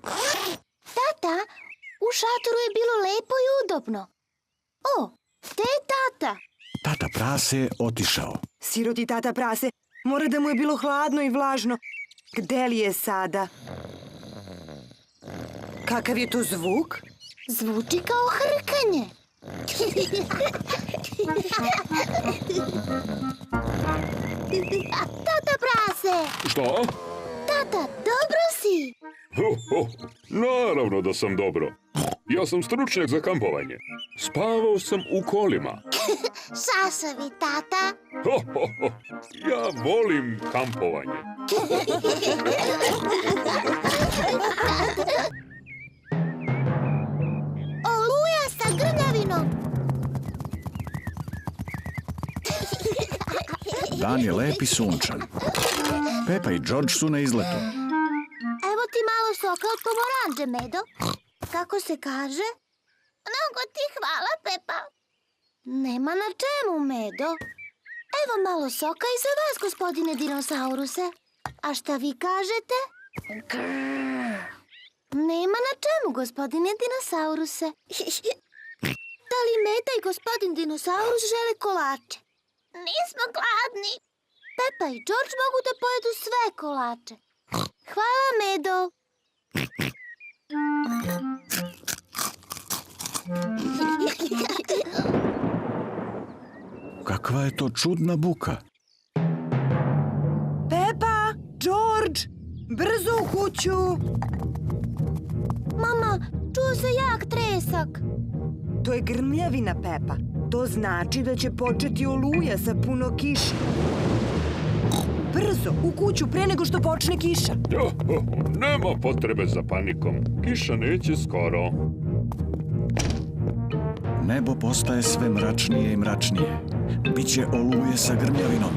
Tata, u šatoru je bilo lepo i udobno. O, gde je tata? Tata prase je otišao. Siroti tata prase, mora da mu je bilo hladno i vlažno. Gde li je sada? Kakav je to zvuk? Zvuči kao hrkanje. Tata prase! Šta? Tata, dobro si? Naravno da sam dobro. Ja sam stručnjak za kampovanje. Spavao sam u kolima. Šašavi, tata. Ja volim kampovanje. Oluja sa grljavinom. Dan je lep i sunčan. Pepa i George su na izletu. Evo ti malo soka od pomoranđe, Medo. Kako se kaže? Mnogo ti hvala, Pepa. Nema na čemu, Medo. Evo malo soka i za vas, gospodine dinosauruse. A šta vi kažete? Nema na čemu, gospodine dinosauruse. Da li Meda i gospodin Dinosaurus žele kolače? Nismo gladni. Pepa i George mogu da pojedu sve kolače. Hvala, Medo. Kakva je to čudna buka? Pepa, George, brzo u kuću. Mama, čuo se jak tresak. To je grmljavina, Pepa. To znači da će početi oluja sa puno kiše. Brzo, u kuću pre nego što počne kiša. Nema potrebe za panikom. Kiša neće skoro. Nebo postaje sve mračnije i mračnije. Biće oluje sa grmljavinom.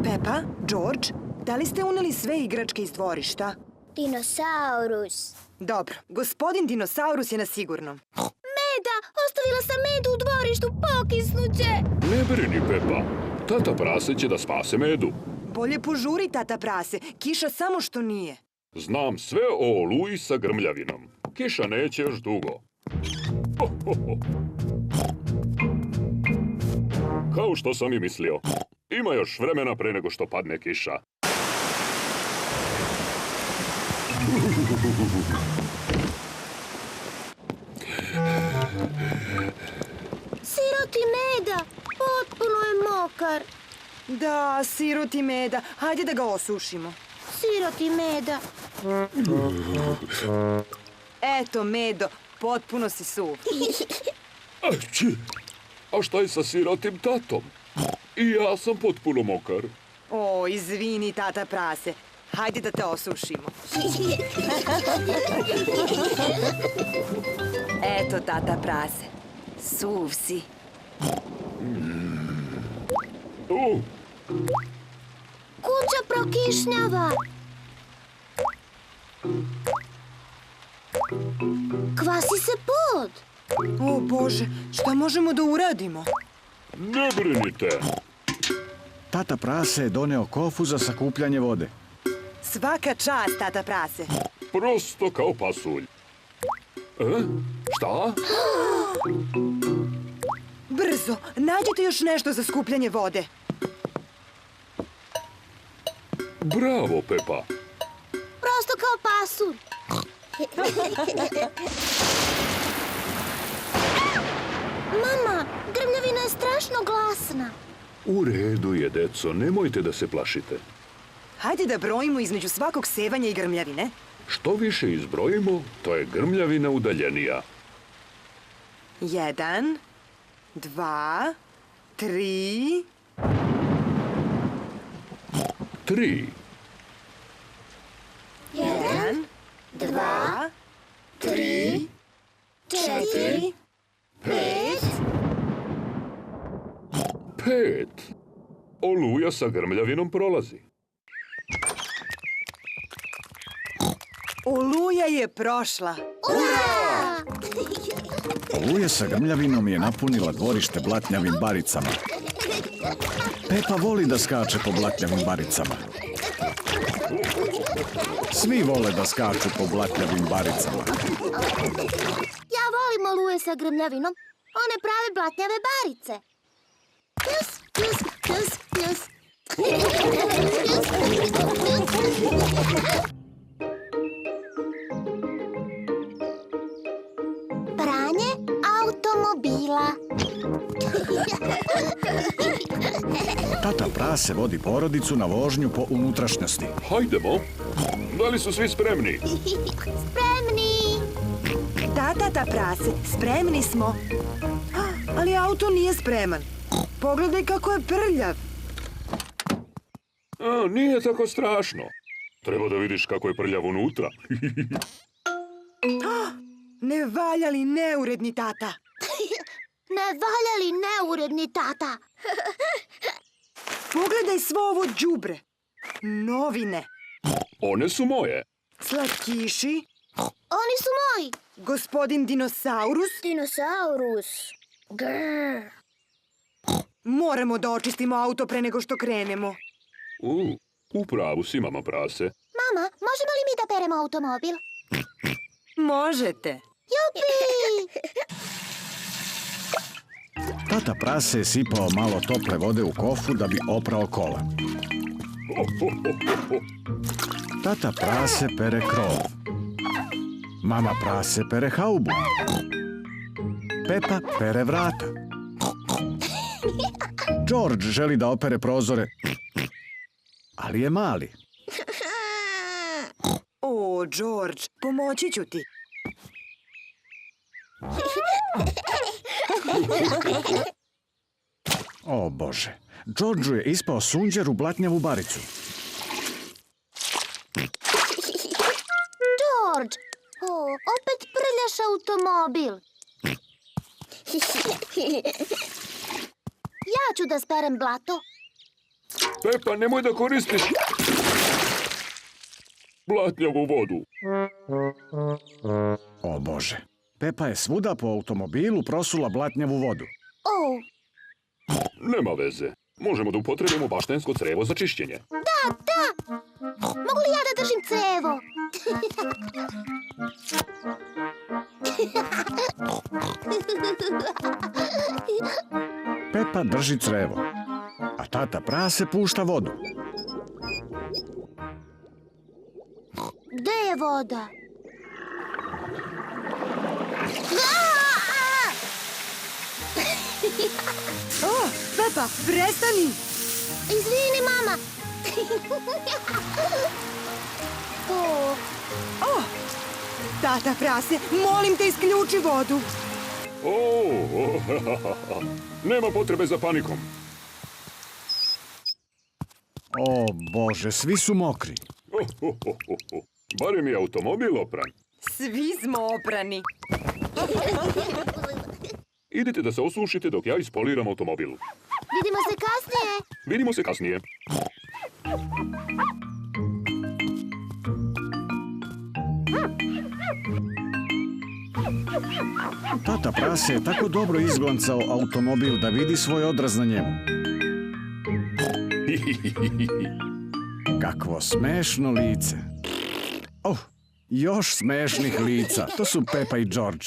Pepa, George, da li ste uneli sve igračke iz dvorišta? Dinosaurus. Dobro, gospodin Dinosaurus je na sigurnom. Meda, ostavila sam Medu u dvorištu, pokisnuće. Ne brini, Pepa. Tata prase će da spase Medu. Bolje požuri, tata prase. Kiša samo što nije. Znam sve o oluji sa grmljavinom. Kiša neće još dugo. Kao što sam i mislio. Ima još vremena pre nego što padne kiša. Siroti Meda, potpuno je mokar. Da, siroti Meda. Hajde da ga osušimo. Siroti Meda. Eto, Medo, potpuno si suv. Ači! A šta je sa sirotim tatom? I ja sam potpuno mokar. O, izvini, tata prase. Hajde da te osušimo. Eto, tata prase. Suv si. Kuća prokišnjava. Kvasi se pod. O, Bože, šta možemo da uradimo? Ne brinite. Tata prase je doneo kofu za sakupljanje vode. Svaka čast, tata prase. Prosto kao pasulj. Šta? Brzo, nađite još nešto za skupljanje vode. Bravo, Pepa. Prosto kao pasulj. Mama, grmljavina je strašno glasna. U redu je, deco, nemojte da se plašite. Hajde da brojimo između svakog sevanja i grmljavine. Što više izbrojimo, to je grmljavina udaljenija. 1, 2, 3... 3, 1, 2, 3, 4, 5... 5. Oluja sa grmljavinom prolazi. Oluja je prošla. Oluja sa grmljavinom je napunila dvorište blatnjavim baricama. Pepa voli da skače po blatnjavim baricama. Svi vole da skaču po blatnjavim baricama. Ja volim oluje sa grmljavinom. One prave blatnjave barice. Pljus, pljus, pljus, pljus. Pranje automobila. Tata prase vodi porodicu na vožnju po unutrašnjosti. Hajdemo. Da li su svi spremni? Spremni. Da, tata prase, spremni smo. Ali auto nije spreman. Pogledaj kako je prljav. Nije tako strašno. Treba da vidiš kako je prljav unutra. Nevaljali, neuredni tata. Nevaljali neuredni tata. Pogledaj svo ovo đubre. Novine, One su moje. slatkiši, Oni su moji. gospodin Dinosaurus. Dinosaurus. Grr. Moramo da očistimo auto pre nego što krenemo. U pravu si, mama prase. Mama, možemo li mi da peremo automobil? Možete. Ja Jupi! Tata prase je sipao malo tople vode u kofu da bi oprao kola. Tata prase pere krov. Mama prase pere haubu. Pepa pere vrata. George želi da opere prozore, ali je mali. O, George, pomoći ću ti. O Bože, Georgeu je ispao sunđer u blatnjavu baricu. George! O, opet prljaš automobil. Ja ću da sperem blato. Pepa, nemoj da koristiš blatnjavu vodu. O Bože, Pepa je svuda po automobilu prosula blatnjavu vodu. O, Nema veze. Možemo da upotrebimo baštensko crevo za čišćenje. mogu li ja da držim crevo? Pepa drži crevo, a tata prase pušta vodu. Gde je voda? O, Pepa, prestani! Izvini, mama. O, O, tata prase, molim te isključi vodu. Nema potrebe za panikom. O Bože, svi su mokri. Barem je automobil opran. Svi smo oprani. Idite da se osušite dok ja ispoliram automobil. vidimo se kasnije. Vidimo se kasnije. Tata prase je tako dobro izglancao automobil da vidi svoj odraz na njemu. Kakvo smešno lice. Oh, još smešnih lica. To su Pepa i George.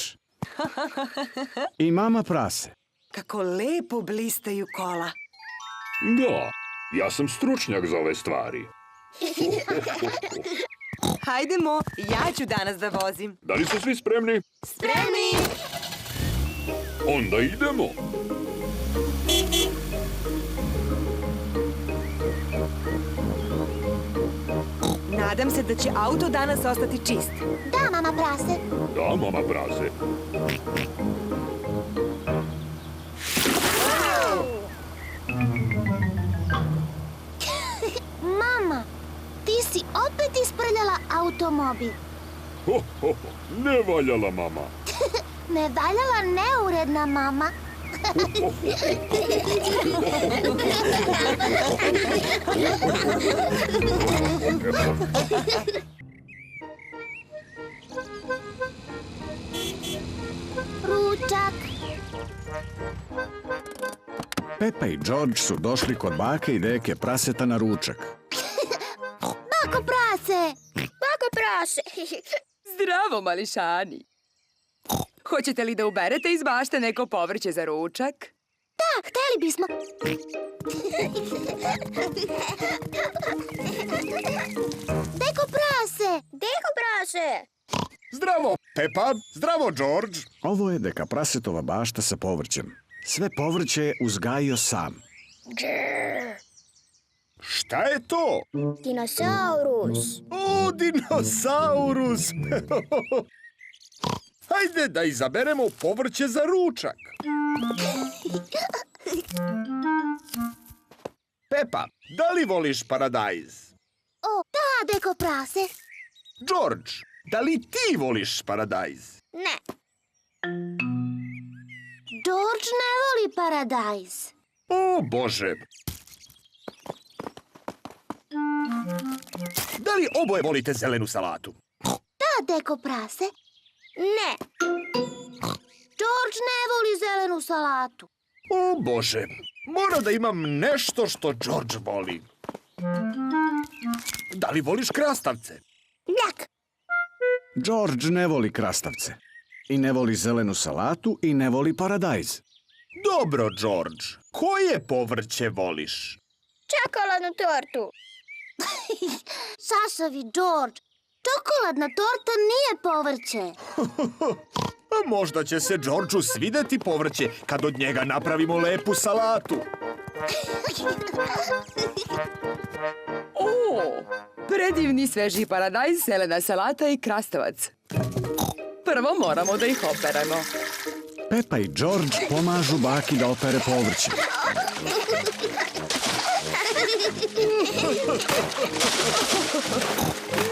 I mama prase. Kako lepo blistaju kola. Da, ja sam stručnjak za ove stvari. Hajdemo, ja ću danas da vozim. Da li su svi spremni? Spremni! Onda idemo. Nadam se da će auto danas ostati čist. Da, mama prase. Da, mama prase. Mama, ti si opet isprljala automobil. Ne valjala, mama. Ne valjala neuredna mama. Ručak. Pepa i George su došli kod bake i deke praseta na ručak. Bako prase. Bako prase. Zdravo, mališani! Hoćete li da uberete iz bašte neko povrće za ručak? Da, hteli bismo. Deko prase. Deko prase. Zdravo, Pepa. Zdravo, George. Ovo je deka prasetova bašta sa povrćem. Sve povrće je uzgajio sam. Šta je to? Dinosaurus. O, dinosaurus! Hajde da izaberemo povrće za ručak. Pepa, da li voliš paradajz? O, da, deko prase. George, da li ti voliš paradajz? Ne. George ne voli paradajz. O, Bože! Da li oboje volite zelenu salatu? Da, deko prase. Ne. George ne voli zelenu salatu. O, Bože! Mora da imam nešto što George voli. Da li voliš krastavce? Njak. George ne voli krastavce. I ne voli zelenu salatu i ne voli paradajz. Dobro, George. Koje povrće voliš? Čokoladnu tortu. Sašavi, George. Čokoladna torta nije povrće. Možda će se Georgeu svideti povrće kad od njega napravimo lepu salatu. O, predivni sveži paradajz, zelena salata i krastavac. Prvo moramo da ih operemo. Pepa i George pomažu baki da opere povrće.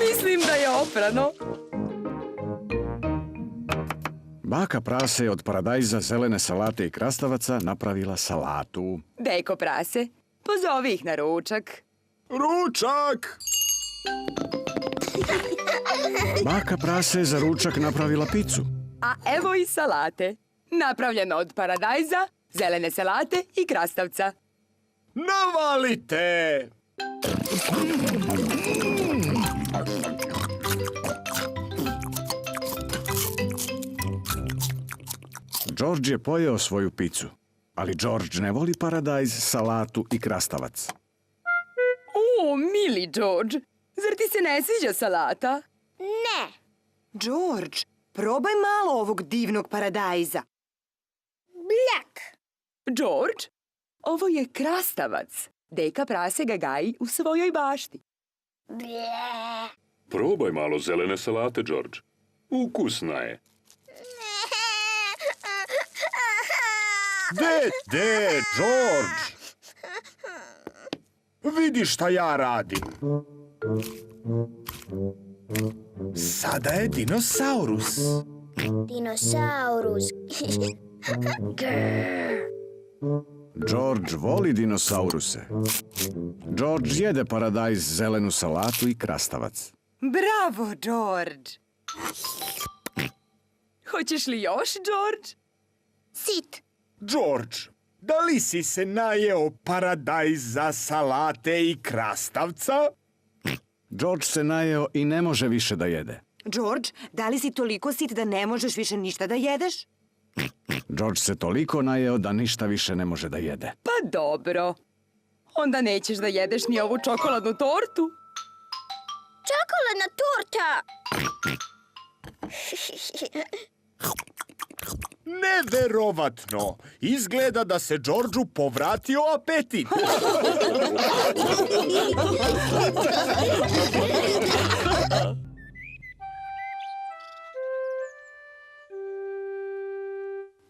Mislim da je oprano. Baka Prase je od paradajza, zelene salate i krastavaca napravila salatu. Deko Prase, pozovi ih na ručak. Ručak! Baka Prase je za ručak napravila picu. A evo i salate. Napravljeno od paradajza, zelene salate i krastavca. Navalite! George je pojeo svoju picu, ali George ne voli paradajz, salatu i krastavac. O, mili George, zar ti se ne sviđa salata? Ne. George, probaj malo ovog divnog paradajza. Bljak. George, ovo je krastavac. Deka Prase ga gaji u svojoj bašti. Blje. Probaj malo zelene salate, George. Ukusna je. Dede, George! Vidi šta ja radim. Sada je dinosaurus. Dinosaurus. George voli dinosauruse. George jede paradajz, zelenu salatu i krastavac. Bravo, George! Hoćeš li još, George? Sit. George, da li si se najeo paradajza, salate i krastavca? George se najeo i ne može više da jede. George, da li si toliko sit da ne možeš više ništa da jedeš? George se toliko najeo da ništa više ne može da jede. Pa dobro. Onda nećeš da jedeš ni ovu čokoladnu tortu. Čokoladna torta. Neverovatno! Izgleda da se Georgeu povratio apetit.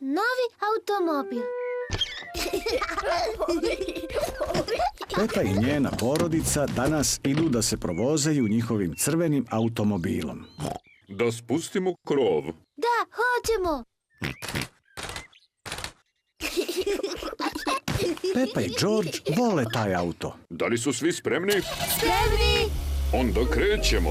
Novi automobil. Pepa i njena porodica danas idu da se provozaju njihovim crvenim automobilom. Da spustimo krov. Da, hoćemo. Pepa i George vole taj auto. Da li su svi spremni? Spremni. Onda krećemo.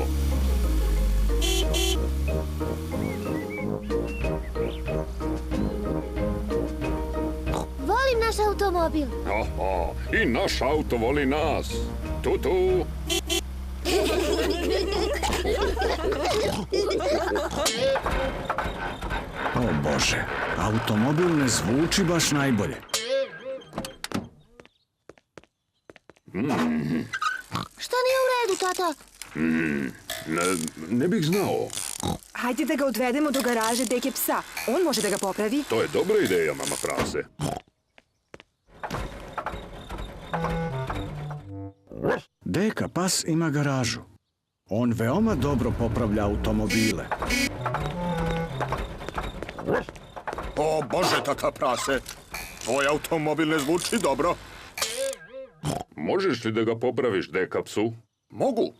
Volim naš automobil. Aha, i naš auto voli nas. Tutu! O Bože, automobil ne zvuči baš najbolje. Šta nije u redu, tata? Ne bih znao. Hajde da ga odvedemo do garaže Deke psa. On može da ga popravi. To je dobra ideja, mama Prase. Deka pas ima garažu. On veoma dobro popravlja automobile. O Bože, tata Prase! Tvoj automobil ne zvuči dobro. Možeš li da ga popraviš, Deka psu? Mogu,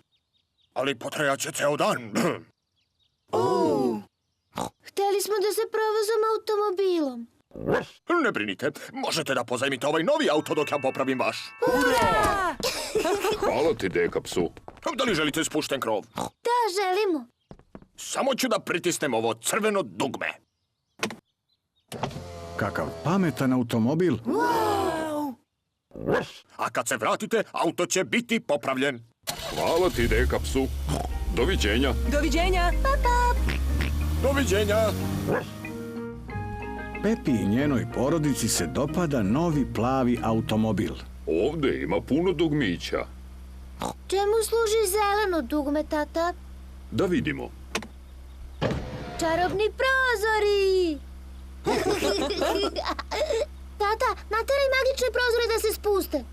ali potrajaće ceo dan. Hteli smo da se provozamo automobilom. Ne brinite, možete da pozajmite ovaj novi auto dok ja popravim vaš. Hvala ti, Deka psu. Da li želite spušten krov? Da, želimo. Samo ću da pritisnem ovo crveno dugme. Kakav pametan automobil. A kad se vratite, auto će biti popravljen. Hvala ti, Deka psu. Doviđenja. Doviđenja! Doviđenja. Pepi i njenoj porodici se dopada novi plavi automobil. Ovdje ima puno dugmića. Čemu služi zeleno dugme, tata? Da vidimo. Čarobni prozori! Tata, nateraj magične prozore da se spuste.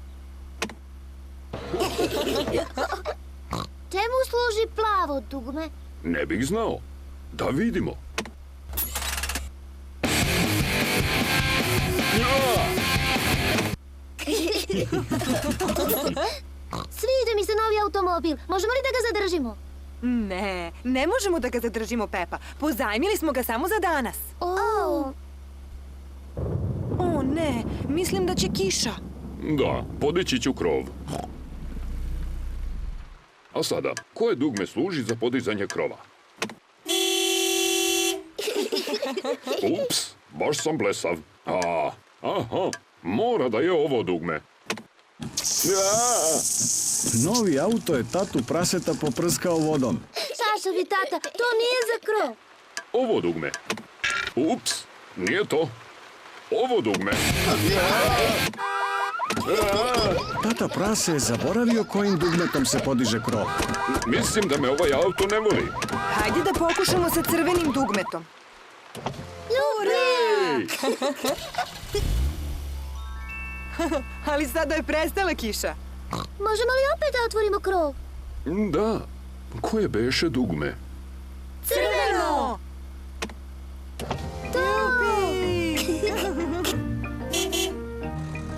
Čemu služi plavo dugme? Ne bih znao. Da vidimo. Sviđa mi se novi automobil. Možemo li da ga zadržimo? Ne, ne možemo da ga zadržimo, Pepa. Pozajmili smo ga samo za danas. O ne, mislim da će kiša. Da, podići ću krov. A sada, koje dugme služi za podizanje krova? Ups, baš sam blesav. Aha, mora da je ovo dugme. Novi auto je tatu praseta poprskao vodom. Sašovi, tata, to nije za krov. Ovo dugme. Ups, nije to. Ovo dugme. Tata prase je zaboravio kojim dugmetom se podiže krov. Mislim da me ovaj auto ne voli. Hajde da pokušamo sa crvenim dugmetom. Ali sada je prestala kiša. Možemo li opet da otvorimo krov? Da, koje beše dugme? Crveno!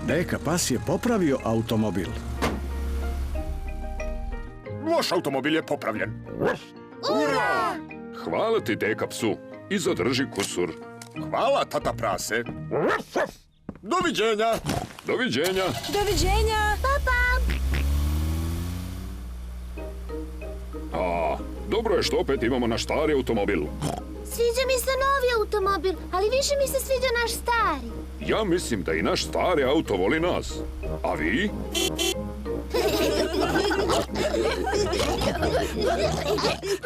Deka Pas je popravio automobil. Vaš automobil je popravljen. Hvala ti, deka psu. I zadrži kusur. Hvala, tata prase. Doviđenja. Doviđenja. Doviđenja! Dobro je što opet imamo naš stari automobil. Sviđa mi se novi automobil, ali više mi se sviđa naš stari. Ja mislim da i naš stari auto voli nas. A vi?